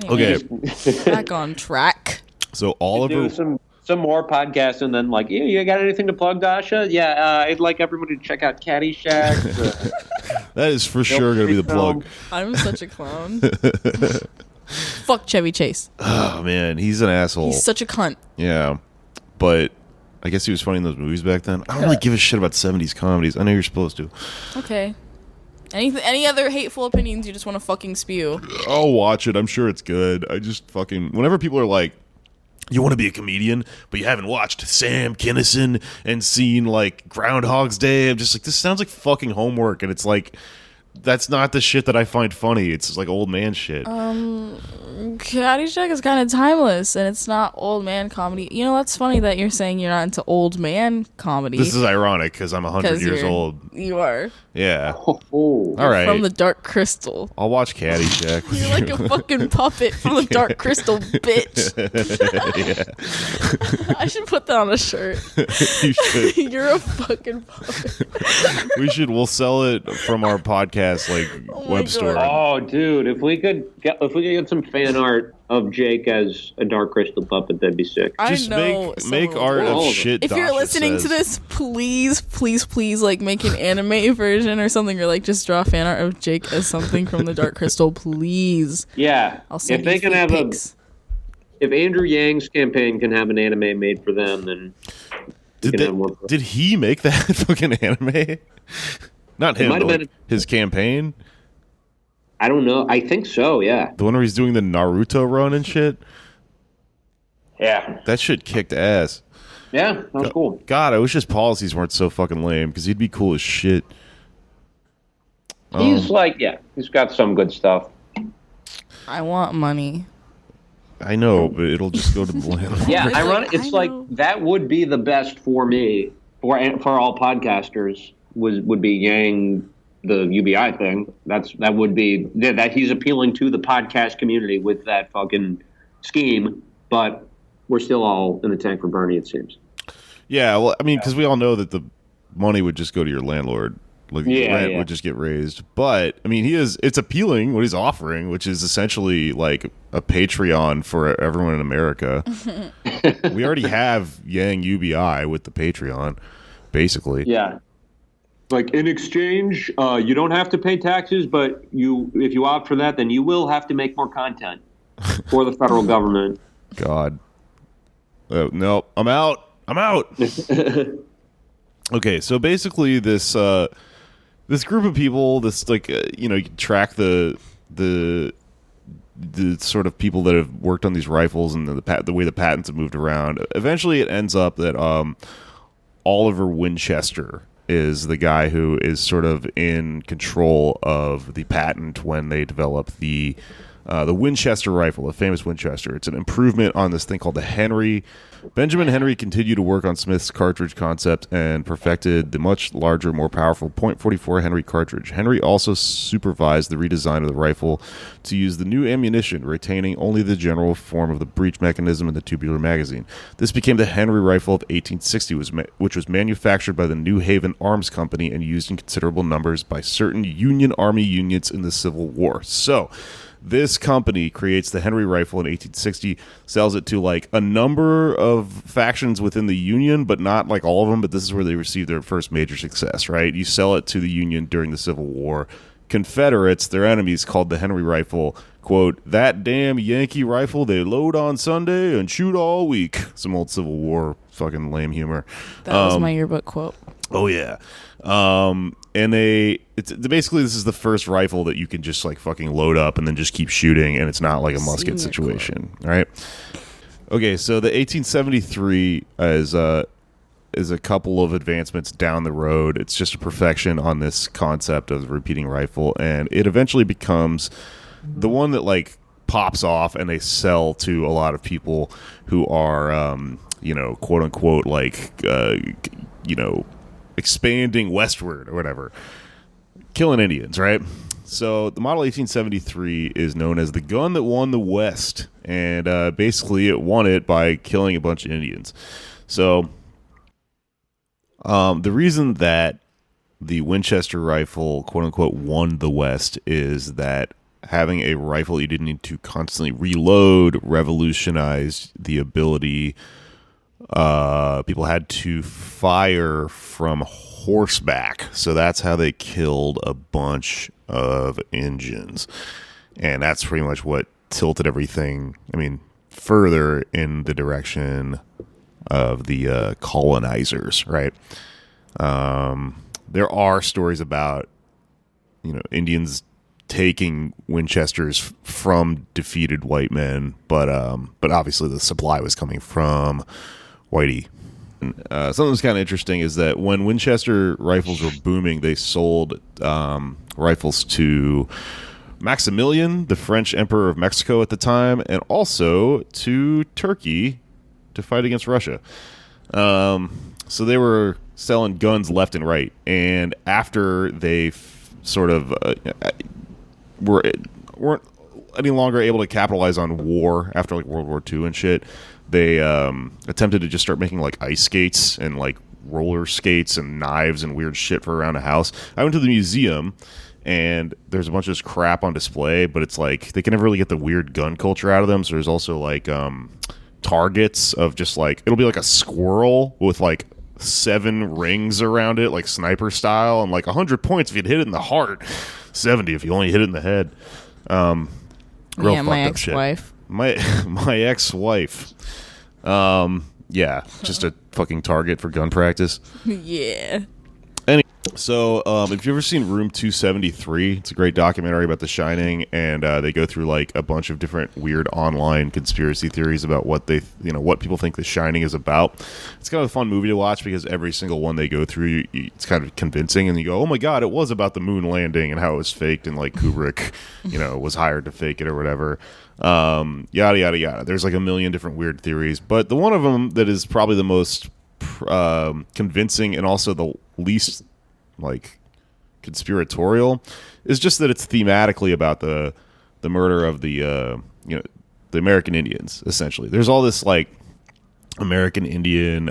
Okay. Back on track. So Oliver... Do some more podcasts and then you got anything to plug, Dasha? Yeah, I'd like everybody to check out Caddyshack. That is for sure going to be the plug. I'm such a clown. Fuck Chevy Chase. Oh, man. He's an asshole. He's such a cunt. Yeah. But I guess he was funny in those movies back then. I don't really give a shit about 70s comedies. I know you're supposed to. Okay. Any other hateful opinions you just want to fucking spew? I'll watch it. I'm sure it's good. I just fucking... Whenever people are like, you want to be a comedian, but you haven't watched Sam Kinison and seen, like, Groundhog's Day, I'm just like, this sounds like fucking homework. And it's like... That's not the shit that I find funny. It's just like old man shit. Caddyshack is kind of timeless, and it's not old man comedy. That's funny that you're saying you're not into old man comedy. This is ironic because I'm 100 years old. You are. Yeah. Oh. All right. From the Dark Crystal. I'll watch Caddyshack. You're like a fucking puppet from the Dark Crystal, bitch. Yeah. I should put that on a shirt. You should. You're a fucking puppet. We'll sell it from our podcast web store. Oh, dude, if we could get some fan art of Jake as a Dark Crystal puppet, that'd be sick. Just make art of shit. If you're listening to this, please make an anime version or something, or just draw fan art of Jake as something from the Dark Crystal, please. Yeah. I'll send if they can have pics. If Andrew Yang's campaign can have an anime made for them, then did he make that fucking anime? Not him, but like his campaign. I don't know. I think so, yeah. The one where he's doing the Naruto run and shit? Yeah. That shit kicked ass. Yeah, that was cool. God, I wish his policies weren't so fucking lame, because he'd be cool as shit. He's he's got some good stuff. I want money. I know, but it'll just go to the landlord. Yeah, it's like that would be the best for me, for all podcasters, would be Yang, the UBI thing. That would be that he's appealing to the podcast community with that fucking scheme, but we're still all in the tank for Bernie, it seems. Yeah, well, I mean, because we all know that the money would just go to your landlord. Like, the rent would just get raised. But, I mean, it's appealing what he's offering, which is essentially like a Patreon for everyone in America. We already have Yang UBI with the Patreon, basically. Yeah. Like, in exchange, you don't have to pay taxes, but if you opt for that, then you will have to make more content for the federal government. God. No, I'm out. Okay, so basically this group of people, this you can track the sort of people that have worked on these rifles and the way the patents have moved around. Eventually, it ends up that Oliver Winchester is the guy who is sort of in control of the patent when they develop the Winchester rifle, the famous Winchester. It's an improvement on this thing called the Henry. Benjamin Henry continued to work on Smith's cartridge concept and perfected the much larger, more powerful .44 Henry cartridge. Henry also supervised the redesign of the rifle to use the new ammunition, retaining only the general form of the breech mechanism and the tubular magazine. This became the Henry rifle of 1860, which was manufactured by the New Haven Arms Company and used in considerable numbers by certain Union Army units in the Civil War. So, this company creates the Henry rifle in 1860, sells it to like a number of factions within the Union, but not like all of them, but this is where they received their first major success, right? You sell it to the Union during the Civil War. Confederates, their enemies, called the Henry rifle, quote, that damn Yankee rifle they load on Sunday and shoot all week. Some old Civil War fucking lame humor. That was my yearbook quote. Oh, yeah. And basically this is the first rifle that you can just like fucking load up and then just keep shooting, and it's not like a musket situation. All right. Okay, so the 1873 is a couple of advancements down the road. It's just a perfection on this concept of the repeating rifle, and it eventually becomes the one that like pops off and they sell to a lot of people who are quote unquote like expanding westward or whatever, killing Indians, right? So the Model 1873 is known as the gun that won the West, and basically it won it by killing a bunch of Indians. So the reason that the Winchester rifle, quote unquote, won the West is that having a rifle you didn't need to constantly reload revolutionized the ability. People had to fire from horseback, so that's how they killed a bunch of Indians, and that's pretty much what tilted everything, further in the direction of the colonizers, right? There are stories about Indians taking Winchesters from defeated white men, but obviously the supply was coming from Whitey. Something that's kind of interesting is that when Winchester rifles were booming, they sold rifles to Maximilian, the French Emperor of Mexico at the time, and also to Turkey to fight against Russia. So they were selling guns left and right, and after they sort of weren't any longer able to capitalize on war after like World War II and shit, they attempted to just start making like ice skates and like roller skates and knives and weird shit for around the house. I went to the museum and there's a bunch of this crap on display, but it's like they can never really get the weird gun culture out of them. So there's also like targets of just like, it'll be like a squirrel with like 7 rings around it, like sniper style, and like 100 points if you'd hit it in the heart, 70 if you only hit it in the head. Yeah, my ex-wife. My ex-wife. Yeah, just a fucking target for gun practice. Yeah. Anyway. So, if you've ever seen Room 273, it's a great documentary about The Shining, and they go through like a bunch of different weird online conspiracy theories about what what people think The Shining is about. It's kind of a fun movie to watch because every single one they go through, it's kind of convincing, and you go, "Oh my god, it was about the moon landing and how it was faked, and like Kubrick, was hired to fake it or whatever." Yada yada yada. There's like a million different weird theories, but the one of them that is probably the most convincing and also the least like conspiratorial is just that it's thematically about the murder of the the American Indians. Essentially, there's all this like American Indian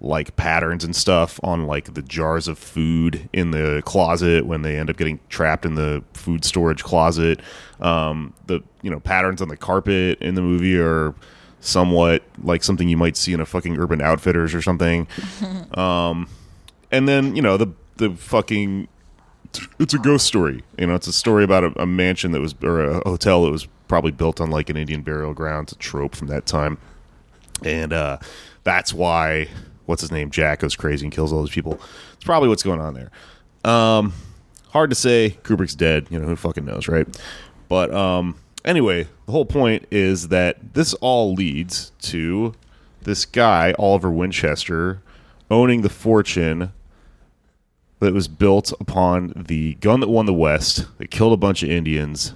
like patterns and stuff on like the jars of food in the closet when they end up getting trapped in the food storage closet. The patterns on the carpet in the movie are somewhat like something you might see in a fucking Urban Outfitters or something. And then, the fucking, it's a ghost story. It's a story about a mansion or a hotel that was probably built on like an Indian burial ground. It's a trope from that time. And that's why, what's his name, Jack goes crazy and kills all those people. It's probably what's going on there. Hard to say. Kubrick's dead. Who fucking knows, right? But anyway, the whole point is that this all leads to this guy, Oliver Winchester, owning the fortune that was built upon the gun that won the West, that killed a bunch of Indians,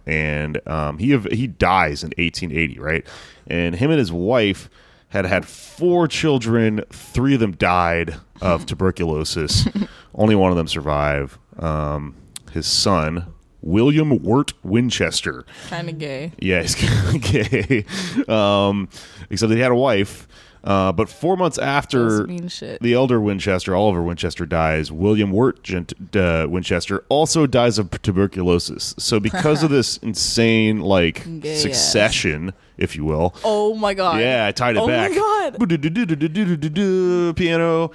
and he dies in 1880, right? And him and his wife had 4 children. 3 of them died of tuberculosis. Only one of them survived. His son, William Wirt Winchester. Kind of gay. Yeah, he's kind of gay. Except that he had a wife. But 4 months after the elder Winchester, Oliver Winchester, dies, William Wirt Winchester also dies of tuberculosis. So because of this insane, like, succession, if you will. Oh, my God. Yeah, I tied it back. Oh, my God. Piano.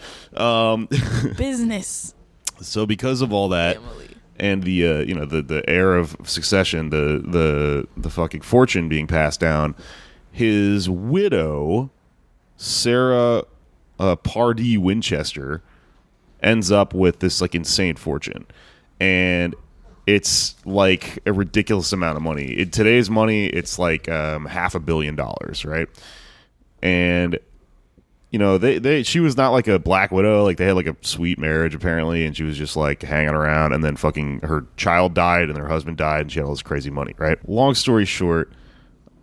Business. So because of all that, and the the heir of succession, the fucking fortune being passed down, his widow, Sarah Pardee Winchester, ends up with this like insane fortune, and it's like a ridiculous amount of money. In today's money, it's like $500 million, right? And she was not like a black widow. Like they had like a sweet marriage apparently, and she was just like hanging around. And then fucking her child died, and her husband died, and she had all this crazy money, right? Long story short,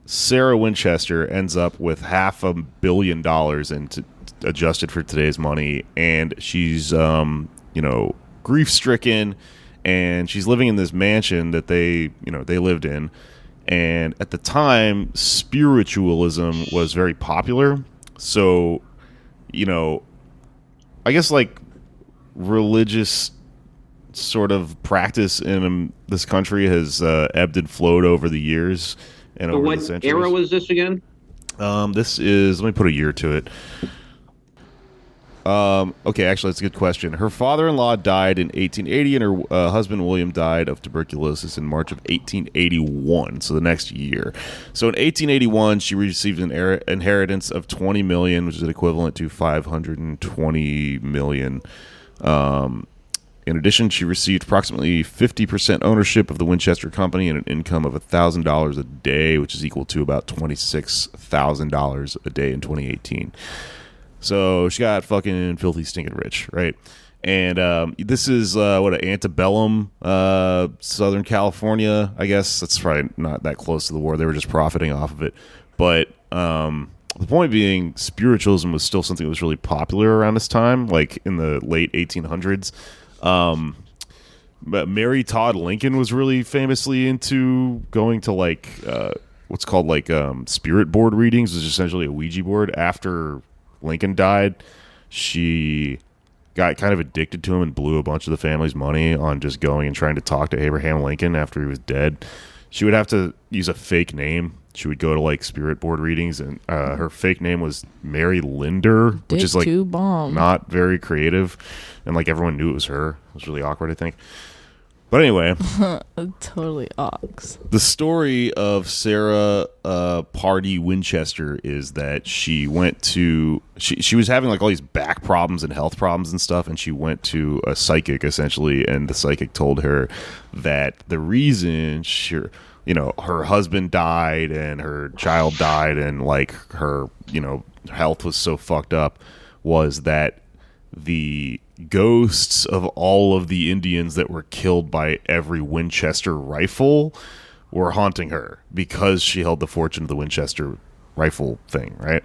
Sarah Winchester ends up with $500 million and adjusted for today's money, and she's grief stricken, and she's living in this mansion that they lived in. And at the time, spiritualism was very popular, so I guess like religious sort of practice in this country has ebbed and flowed over the years. And so what era was this again? This is, let me put a year to it. Okay, actually, that's a good question. Her father-in-law died in 1880, and her husband, William, died of tuberculosis in March of 1881, so the next year. So in 1881, she received an inheritance of $20 million, which is equivalent to $520 million. In addition, she received approximately 50% ownership of the Winchester Company and an income of $1,000 a day, which is equal to about $26,000 a day in 2018. So she got fucking filthy stinking rich, right? And this is an antebellum Southern California, I guess. That's probably not that close to the war. They were just profiting off of it. But the point being, spiritualism was still something that was really popular around this time, like in the late 1800s. But Mary Todd Lincoln was really famously into going to like what's called like spirit board readings, which is essentially a Ouija board. After Lincoln died, she got kind of addicted to him and blew a bunch of the family's money on just going and trying to talk to Abraham Lincoln after he was dead. She would have to use a fake name. She would go to like spirit board readings, and her fake name was Mary Linder, which is like not very creative, and like everyone knew it was her. It was really awkward, I think. But anyway, Totally ox. the story of Sarah Pardee Winchester is that she went to she was having like all these back problems and health problems and stuff, and she went to a psychic essentially, and the psychic told her that the reason her husband died and her child died and like her health was so fucked up was that the ghosts of all of the Indians that were killed by every Winchester rifle were haunting her because she held the fortune of the Winchester rifle thing, right?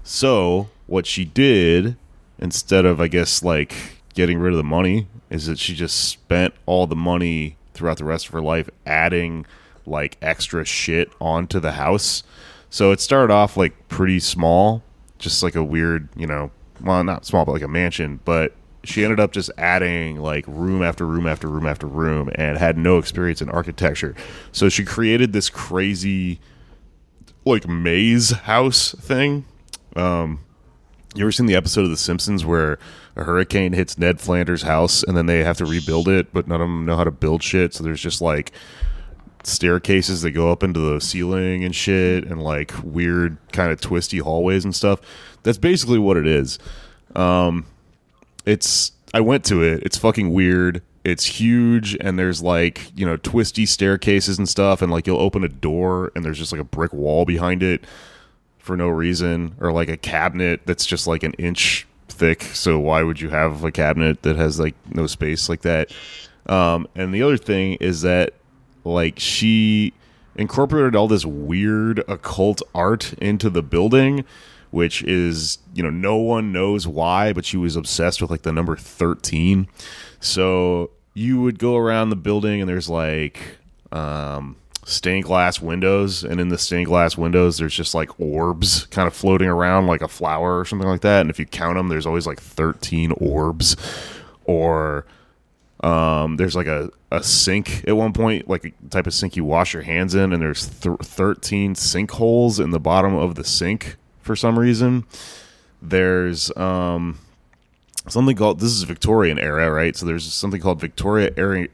So what she did, instead of, I guess, like getting rid of the money, is that she just spent all the money throughout the rest of her life adding like extra shit onto the house. So it started off like pretty small, just like a weird, well, not small, but like a mansion, but she ended up just adding like room after room after room after room and had no experience in architecture. So she created this crazy like maze house thing. You ever seen the episode of The Simpsons where a hurricane hits Ned Flanders' house and then they have to rebuild it, but none of them know how to build shit? So there's just like staircases that go up into the ceiling and shit and like weird kind of twisty hallways and stuff. That's basically what it is. I went to it. It's fucking weird. It's huge, and there's like, twisty staircases and stuff, and like you'll open a door and there's just like a brick wall behind it for no reason, or like a cabinet that's just like an inch thick. So why would you have a cabinet that has like no space like that? And the other thing is that like she incorporated all this weird occult art into the building, which is, no one knows why, but she was obsessed with like the number 13. So you would go around the building and there's like stained glass windows, and in the stained glass windows there's just like orbs kind of floating around like a flower or something like that. And if you count them, there's always like 13 orbs. Or there's like a sink at one point, like a type of sink you wash your hands in, and there's 13 sinkholes in the bottom of the sink for some reason. There's something called, this is Victorian era, right? So there's something called Victoria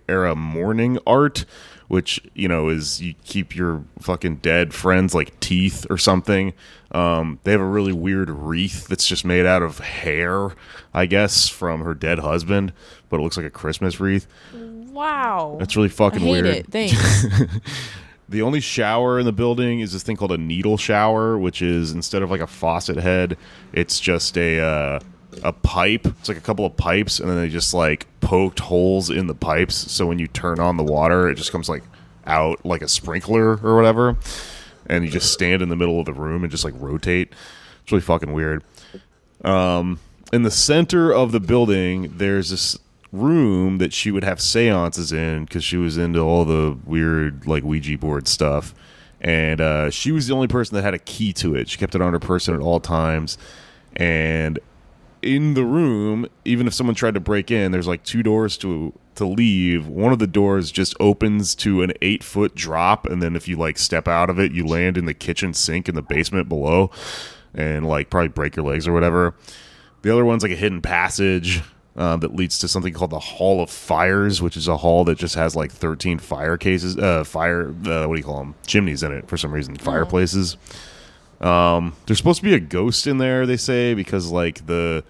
era mourning art, which, is you keep your fucking dead friends like teeth or something. They have a really weird wreath that's just made out of hair, I guess, from her dead husband, but it looks like a Christmas wreath. Wow. That's really fucking weird. I hate it. Thanks. The only shower in the building is this thing called a needle shower, which is, instead of like a faucet head, it's just a pipe. It's like a couple of pipes, and then they just like poked holes in the pipes, so when you turn on the water, it just comes like out like a sprinkler or whatever, and you just stand in the middle of the room and just like rotate. It's really fucking weird. In the center of the building, there's this room that she would have seances in because she was into all the weird like Ouija board stuff, and she was the only person that had a key to it. She kept it on her person at all times, and in the room, even if someone tried to break in, there's like two doors to leave. One of the doors just opens to an 8-foot drop, and then if you like step out of it, you land in the kitchen sink in the basement below and like probably break your legs or whatever. The other one's like a hidden passage that leads to something called the Hall of Fires, which is a hall that just has like 13 what do you call them? Chimneys in it for some reason. Fireplaces. There's supposed to be a ghost in there, they say, because like the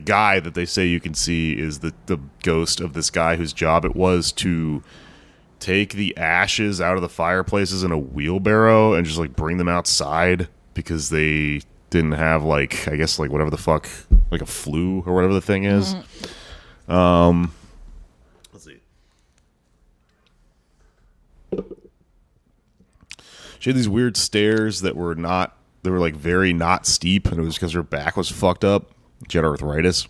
guy that they say you can see is the ghost of this guy whose job it was to take the ashes out of the fireplaces in a wheelbarrow and just like bring them outside because they didn't have like, I guess like whatever the fuck, like a flu or whatever the thing is. Let's see. She had these weird stairs that were like very not steep, and it was because her back was fucked up. She had arthritis.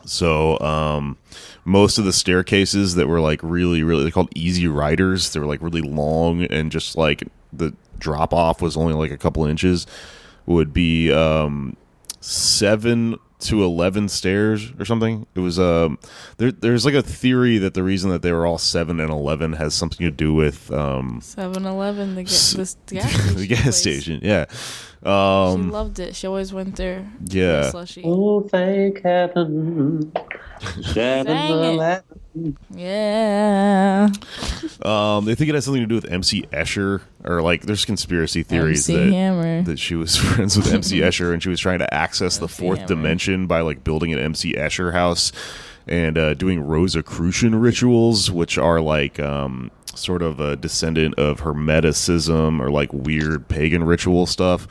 So most of the staircases that were like really, really, they're called easy riders. They were like really long, and just like the drop off was only like a couple inches, would be 7 to 11 stairs or something. It was there's like a theory that the reason that they were all 7 and 11 has something to do with 7-Eleven, the gas station. The gas station, yeah. She loved it. She always went there. Yeah. Oh, thank heaven. 7-Eleven. Yeah. They think it has something to do with MC Escher, or like there's conspiracy theories that she was friends with MC Escher and she was trying to access the fourth dimension by like building an MC Escher house and doing Rosicrucian rituals, which are like sort of a descendant of Hermeticism or like weird pagan ritual stuff.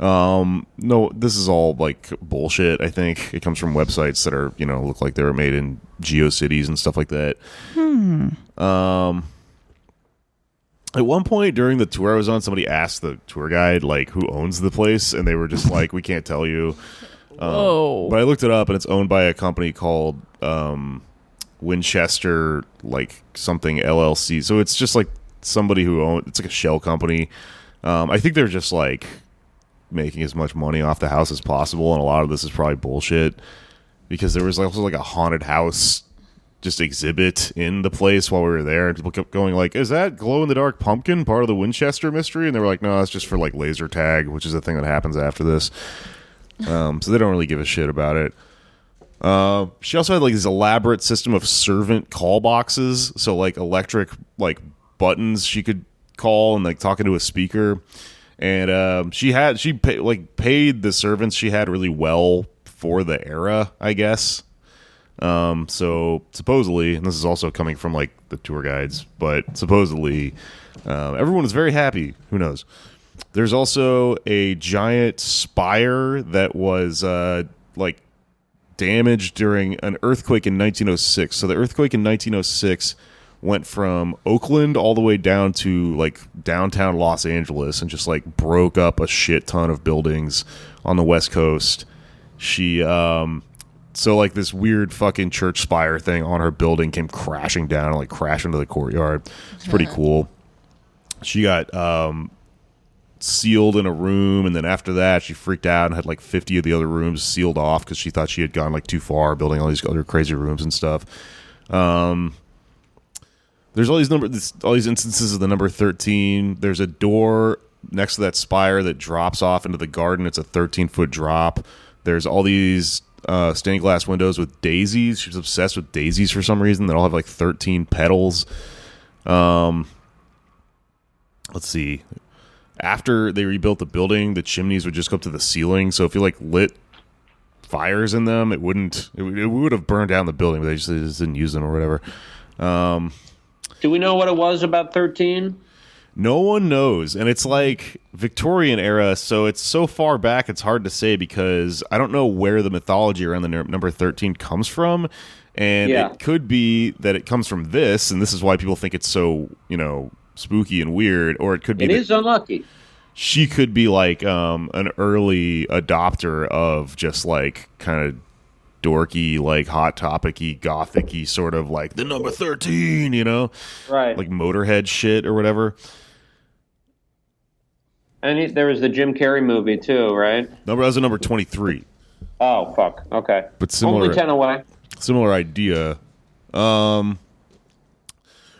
No, this is all like bullshit. I think it comes from websites that are, look like they were made in GeoCities and stuff like that. At one point during the tour I was on, somebody asked the tour guide like who owns the place, and they were just like, we can't tell you. But I looked it up, and it's owned by a company called Winchester like something LLC. So it's just like somebody who owns, it's like a shell company. I think they're just like making as much money off the house as possible, and a lot of this is probably bullshit because there was also like a haunted house just exhibit in the place while we were there, and people kept going like, is that glow-in-the-dark pumpkin part of the Winchester mystery? And they were like, no, it's just for like laser tag, which is the thing that happens after this. So they don't really give a shit about it. She also had like this elaborate system of servant call boxes, so like electric like buttons she could call and like talking to a speaker. And she paid the servants she had really well for the era, I guess. So supposedly, and this is also coming from like the tour guides, but supposedly everyone is very happy. Who knows? There's also a giant spire that was like damaged during an earthquake in 1906. So the earthquake in 1906 went from Oakland all the way down to like downtown Los Angeles and just like broke up a shit ton of buildings on the West Coast. She so like this weird fucking church spire thing on her building came crashing down and like crashed into the courtyard. It's pretty cool. She got sealed in a room, and then after that she freaked out and had like 50 of the other rooms sealed off because she thought she had gone like too far building all these other crazy rooms and stuff. There's all these instances of the number 13. There's a door next to that spire that drops off into the garden. It's a 13-foot drop. There's all these stained glass windows with daisies. She was obsessed with daisies for some reason. They all have like 13 petals. Let's see. After they rebuilt the building, the chimneys would just go up to the ceiling. So if you like lit fires in them, it would have burned down the building, but they just didn't use them or whatever. Do we know what it was about 13? No one knows, and it's like Victorian era, so it's so far back it's hard to say because I don't know where the mythology around the number 13 comes from, and it could be that it comes from this, and this is why people think it's so, spooky and weird, or it could be it is unlucky. She could be like an early adopter of just like kind of dorky, like hot topic-y, gothic-y sort of like the number 13, right? Like Motorhead shit or whatever. And there was the Jim Carrey movie too, right? That was a number 23. Oh fuck. Okay, but similar, only 10 away. Similar idea. When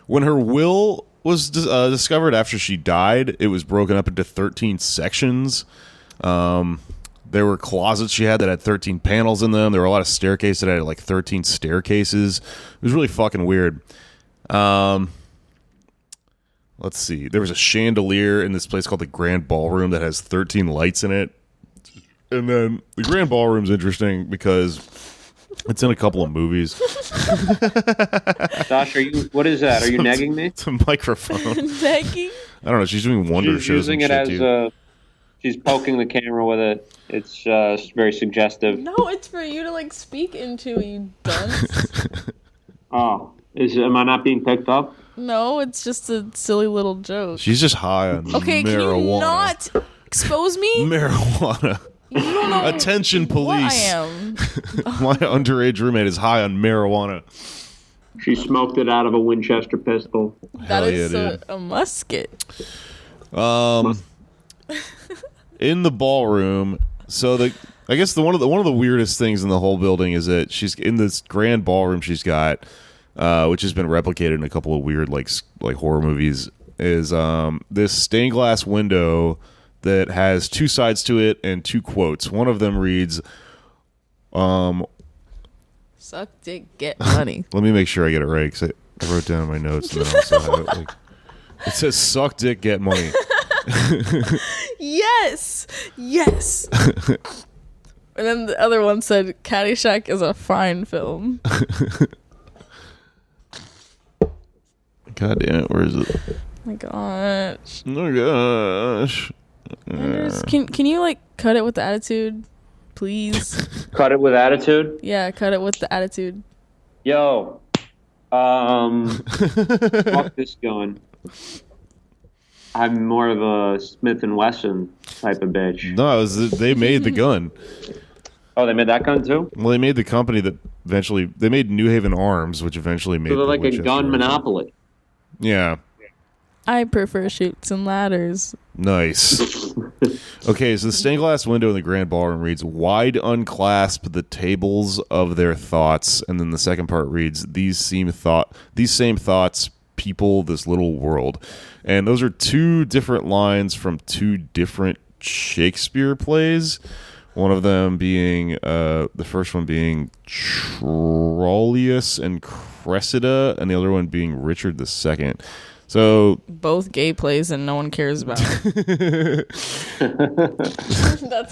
her will was discovered after she died, it was broken up into 13 sections. There were closets she had that had 13 panels in them. There were a lot of staircases that had like 13 staircases. It was really fucking weird. Let's see. There was a chandelier in this place called the Grand Ballroom that has 13 lights in it. And then the Grand Ballroom's interesting because it's in a couple of movies. Josh, what is that? Are you negging me? It's a microphone. Negging? I don't know. She's doing wonder shows. Using it as she's poking the camera with it. It's very suggestive. No, it's for you to like speak into, you dunce. Oh, am I not being picked up? No, it's just a silly little joke. She's just high on marijuana. Okay, can you not expose me? Marijuana. You don't know Attention, police. What I am. My underage roommate is high on marijuana. She smoked it out of a Winchester pistol. That is a musket. In the ballroom, so I guess one of the weirdest things in the whole building is that she's in this grand ballroom she's got, which has been replicated in a couple of weird like horror movies. Is this stained glass window that has two sides to it and two quotes. One of them reads, "Suck dick, get money." Let me make sure I get it right because I wrote down in my notes and then I also have it. Like, it says, "Suck dick, get money." Yes. And then the other one said, "Caddyshack is a fine film." God damn it! Where is it? My gosh. Oh my gosh! Anders, can you like cut it with the attitude, please? Cut it with attitude. Yeah, cut it with the attitude. Yo, fuck this gun. I'm more of a Smith and Wesson type of bitch. No, they made the gun. Oh, they made that gun too? Well, they made the company that eventually they made New Haven Arms, which eventually made. So they're like Winchester a gun rifle. monopoly. Yeah. I prefer Chutes and Ladders. Nice. Okay, so the stained glass window in the grand ballroom reads, "Wide unclasp the tables of their thoughts," and then the second part reads, these same thoughts people this little world." And those are two different lines from two different Shakespeare plays. One of them being the first one being Troilus and Cressida, and the other one being Richard II. So both gay plays and no one cares about. That's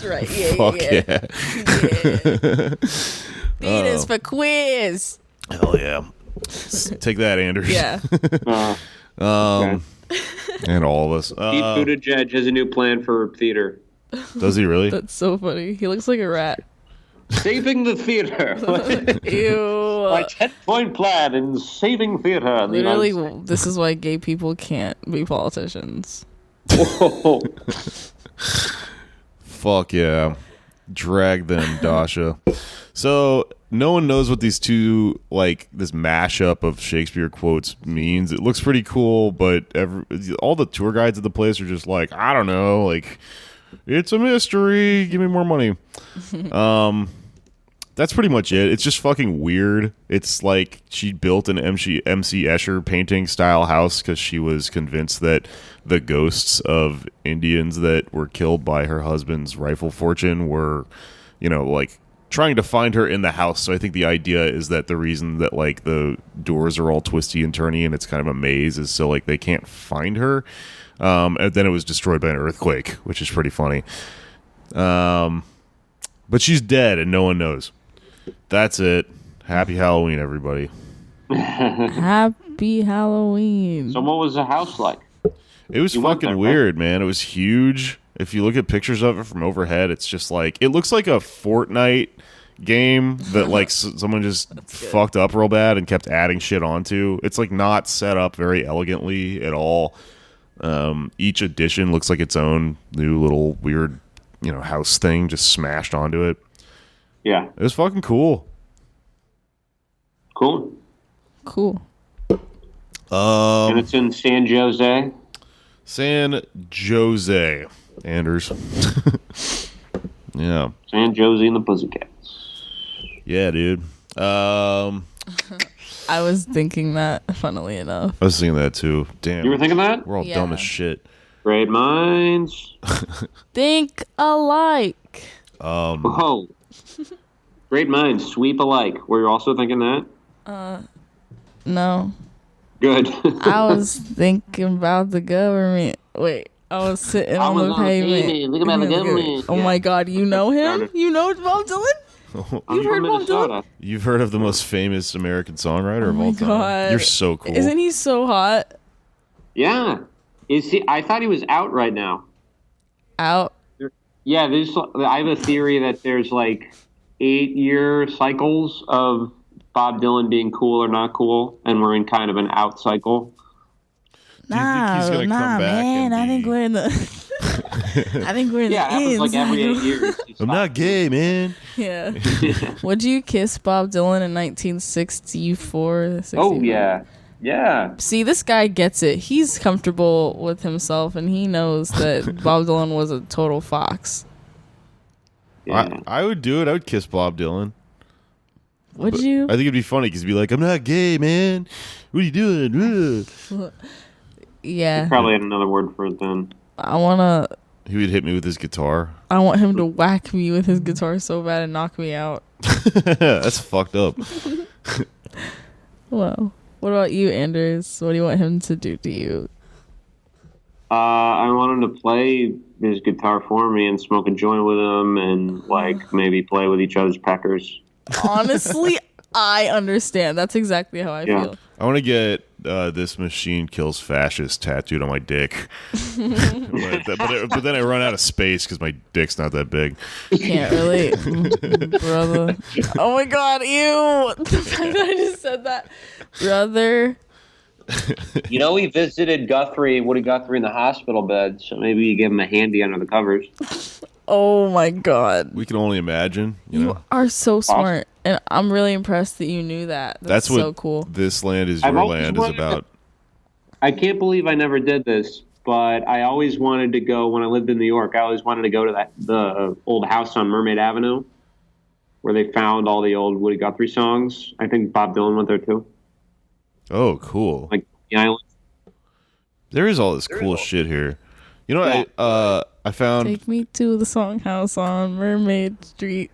right. Yeah, fuck yeah. Beat us for quiz. Hell yeah. Take that, Anders. Yeah. Okay. And all of us. Pete Buttigieg has a new plan for theater. Does he really? That's so funny. He looks like a rat. Saving the theater. Ew. My 10-point plan in saving theater. Literally, this is why gay people can't be politicians. Whoa. Fuck yeah. Drag them, Dasha. So no one knows what these two, like, this mashup of Shakespeare quotes means. It looks pretty cool, but all the tour guides at the place are just like, I don't know, like, it's a mystery. Give me more money. That's pretty much it. It's just fucking weird. It's like she built an MC Escher painting style house because she was convinced that the ghosts of Indians that were killed by her husband's rifle fortune were, like trying to find her in the house. So I think the idea is that the reason that like the doors are all twisty and turny and it's kind of a maze is so like they can't find her. And then it was destroyed by an earthquake, which is pretty funny. But she's dead and no one knows. That's it. Happy Halloween, everybody. Happy Halloween. So what was the house like? It was fucking weird, man. It was huge. If you look at pictures of it from overhead, it's just like, it looks like a Fortnite game that like someone just fucked up real bad and kept adding shit onto. It's like not set up very elegantly at all. Each edition looks like its own new little weird, house thing just smashed onto it. Yeah. It was fucking cool. Cool. And it's in San Jose? San Jose. Anders. Yeah. San Jose and the Pussycats. Yeah, dude. I was thinking that, funnily enough. I was thinking that too. Damn. You were thinking that? We're all dumb as shit. Great minds. Think alike. Whoa. Great minds, sweep alike. Were you also thinking that? No. Good. I was thinking about the government. Wait, I was sitting on the pavement. Look about the government. Oh my God, you know him? You know Bob Dylan? You've heard Bob Dylan? You've heard of the most famous American songwriter of all time? God. You're so cool. Isn't he so hot? Yeah. Is he? I thought he was out right now. Out? Yeah, I have a theory that there's like 8-year cycles of Bob Dylan being cool or not cool, and we're in kind of an out cycle. Do you think he's gonna come back man. and I think we're in the. I think we're in the. Yeah, it happens like every 8 years. I'm not gay, man. Yeah. Would you kiss Bob Dylan in 1964? 65? Oh yeah, yeah. See, this guy gets it. He's comfortable with himself, and he knows that Bob Dylan was a total fox. Yeah. I would do it. I would kiss Bob Dylan. Would you? I think it'd be funny because he'd be like, "I'm not gay, man. What are you doing?" Yeah. He probably had another word for it then. He would hit me with his guitar. I want him to whack me with his guitar so bad and knock me out. That's fucked up. Well, what about you, Anders? What do you want him to do to you? I want him to play his guitar for me and smoke a joint with him and maybe play with each other's peckers. Honestly, I understand. That's exactly how I feel. I want to get "This machine kills fascists" tattooed on my dick. but then I run out of space because my dick's not that big. Can't relate, brother. Oh my god, ew. The fact that I just said that. Brother. We visited Woody Guthrie in the hospital bed, so maybe you give him a handy under the covers. Oh my god. We can only imagine. You are so smart. And I'm really impressed that you knew that. That's what so cool. This Land Is Your Land is about. I can't believe I never did this, but I always wanted to go, when I lived in New York, I always wanted to go to the old house on Mermaid Avenue where they found all the old Woody Guthrie songs. I think Bob Dylan went there too. Oh, cool. Like the island. There is all this cool shit here. I found... Take me to the songhouse on Mermaid Street.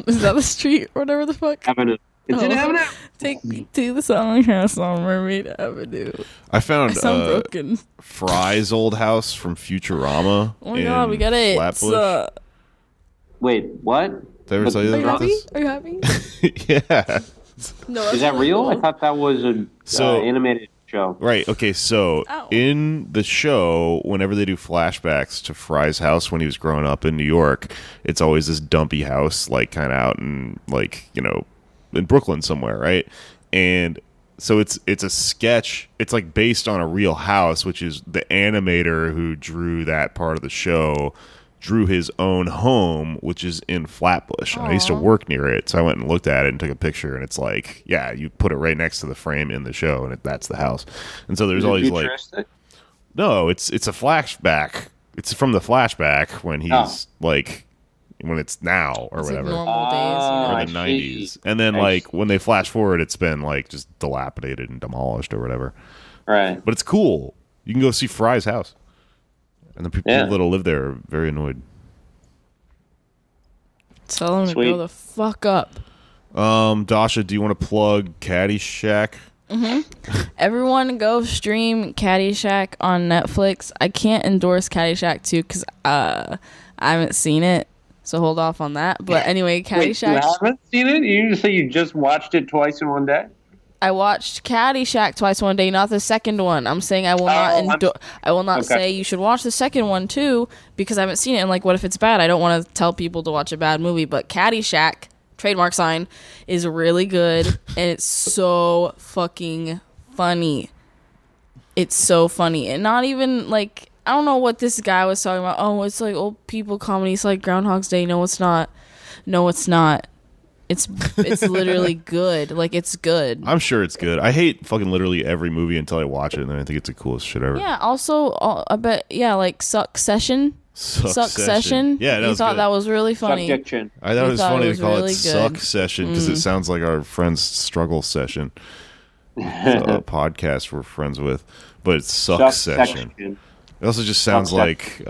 Is that the street or whatever the fuck? Avenue. It's in Avenue. Take me to the songhouse on Mermaid Avenue. I found broken. Fry's old house from Futurama. Oh my god, we got it. Wait, what? Did I ever tell you about this? Are you happy? Yeah. No, is that real? Cool. I thought that was an animated show. Right. Okay. So in the show, whenever they do flashbacks to Fry's house when he was growing up in New York, it's always this dumpy house, like kind of out in in Brooklyn somewhere, right? And so it's a sketch. It's like based on a real house, which is the animator who drew that part of the show drew his own home, which is in Flatbush. And I used to work near it, so I went and looked at it and took a picture, and it's like, yeah, you put it right next to the frame in the show, and that's the house. And so there's always no, it's a flashback. It's from the flashback when he's when it's now or whatever, like normal days, or the 90s, and then when they flash forward, it's been just dilapidated and demolished or whatever. Right, but it's cool. You can go see Fry's house. And the people that'll live there are very annoyed. Tell them to go the fuck up. Dasha, do you want to plug Caddyshack? Mm-hmm. Everyone go stream Caddyshack on Netflix. I can't endorse Caddyshack 2 because I haven't seen it. So hold off on that. But anyway, Caddyshack. Wait, you haven't seen it? You say you just watched it twice in one day? I watched Caddyshack twice one day, not the second one. I'm saying I will not say you should watch the second one too because I haven't seen it. And what if it's bad? I don't want to tell people to watch a bad movie. But Caddyshack, trademark sign, is really good and it's so fucking funny. It's so funny, and not even I don't know what this guy was talking about. Oh, it's old people comedy. It's like Groundhog's Day. No, it's not. No, it's not. It's literally good. It's good. I'm sure it's good. I hate fucking literally every movie until I watch it, and then I think it's the coolest shit ever. Yeah. Also, I bet. Yeah, Succession. Succession. Yeah, I thought that was really funny. I thought it was funny to call it Succession because it sounds like our friend's struggle session. It's a podcast we're friends with, but it's Succession. It also just sounds like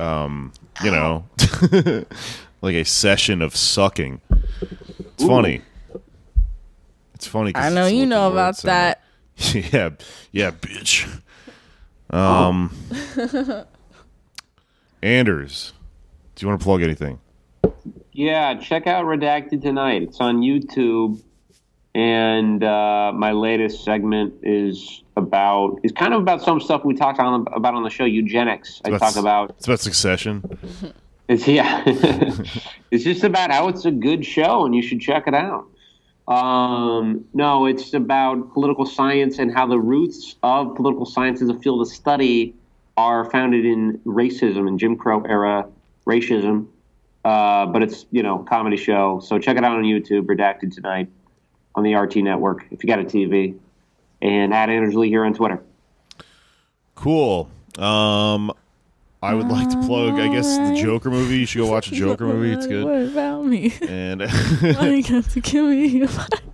like a session of sucking. It's funny. It's funny. I know you know about that. yeah, bitch. Anders, do you want to plug anything? Yeah, check out Redacted Tonight. It's on YouTube, and my latest segment is kind of about some stuff we talked about on the show, eugenics. It's about Succession. It's just about how it's a good show and you should check it out. No, it's about political science and how the roots of political science as a field of study are founded in racism and Jim Crow era racism. But it's, comedy show. So check it out on YouTube, Redacted Tonight, on the RT network, if you got a TV. And @Anders Lee here on Twitter. Cool. I would like to plug, I guess, the Joker movie. You should go watch a Joker movie. It's good. What about me? And Why you got to kill me?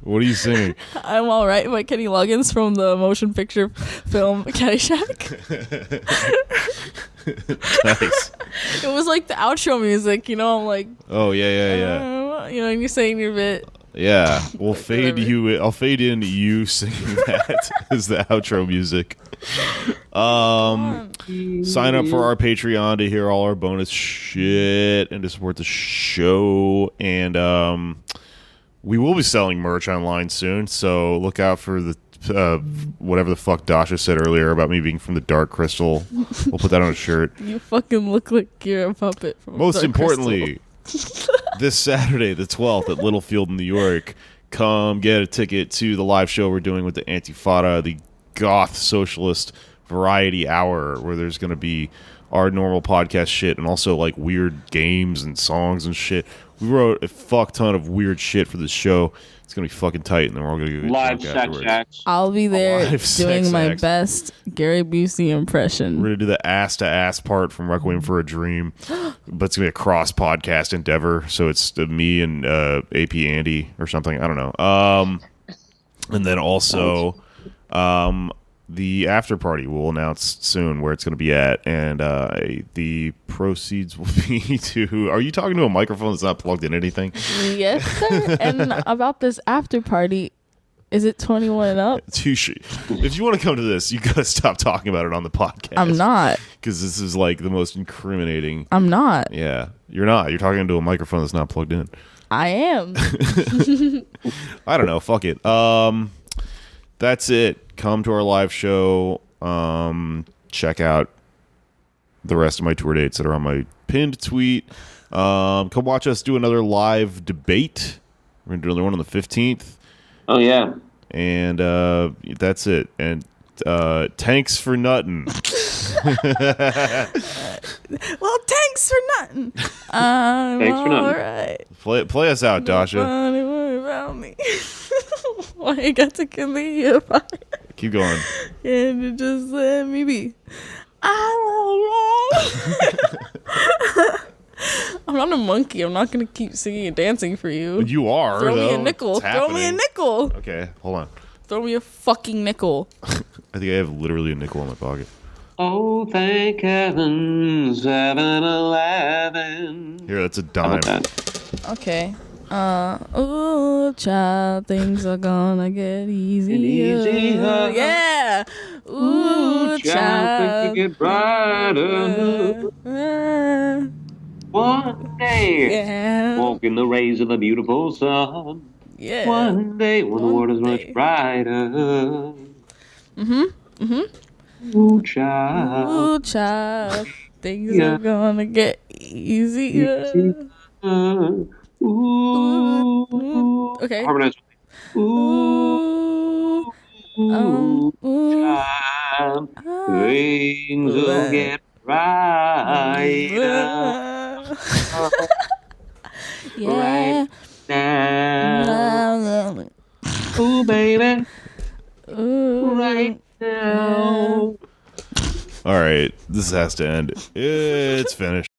what are you singing? I'm Alright by Kenny Loggins from the motion picture film Caddyshack. Nice. It was like the outro music, you know. I'm like, Oh, yeah. you know, and you're saying your bit. Yeah, we'll fade whatever. you. I'll fade in you singing that as the outro music. Sign up for our Patreon to hear all our bonus shit and to support the show. And we will be selling merch online soon, so look out for the whatever the fuck Dasha said earlier about me being from the Dark Crystal. We'll put that on a shirt. You fucking look like you're a puppet. From Most Dark importantly, this Saturday, the 12th, at Littlefield, New York, come get a ticket to the live show we're doing with the Antifada, the goth socialist variety hour, where there's going to be our normal podcast shit and also like weird games and songs and shit. We wrote a fuck ton of weird shit for this show. It's going to be fucking tight, and then we're all going to get Live drunk sex afterwards. acts. I'll be there Live doing sex my acts. best Gary Busey We're impression. going to do the ass-to-ass part from Requiem for a Dream, but it's going to be a cross-podcast endeavor, so it's me and AP Andy or something. I don't know. And then also the after party we'll announce soon where it's going to be at, and the proceeds will be to... Are you talking to a microphone that's not plugged in anything? Yes, sir. And about this after party, is it 21 and up? If you want to come to this, you got to stop talking about it on the podcast. I'm not. Because this is like the most incriminating... I'm not. Yeah, you're not. You're talking into a microphone that's not plugged in. I am. I don't know. Fuck it. That's it. Come to our live show. Check out the rest of my tour dates that are on my pinned tweet. Come watch us do another live debate. We're going to do another one on the 15th. Oh, yeah. And that's it. And thanks for nutting. Well, thanks for nothing. I'm Thanks for nothing. all right. Play us out, Dasha. Nobody worry about me. Why you got to kill me if I Keep going. and you just let me be? I'm not a monkey. I'm not gonna keep singing and dancing for you. You are. Throw me though. a nickel. It's Throw me a happening. nickel. Okay, hold on. Throw me a fucking nickel. I think I have literally a nickel in my pocket. Oh, thank heaven, 7-Eleven. Here, that's a How dime. about that? Okay. Ooh, child, things are gonna get easier. Easier. Yeah. Ooh, child. things get brighter. One day, Yeah. walk in the rays of the beautiful sun. Yeah. One day, when the One world is day. much brighter. Ooh, child. Ooh, child, things Yeah. are gonna get easier. Ooh. Okay. Harmonize. Ooh. Ooh, Child. Things will get brighter. Yeah. Now. Ooh, baby. Ooh. Right now. All right, this has to end. It's finished.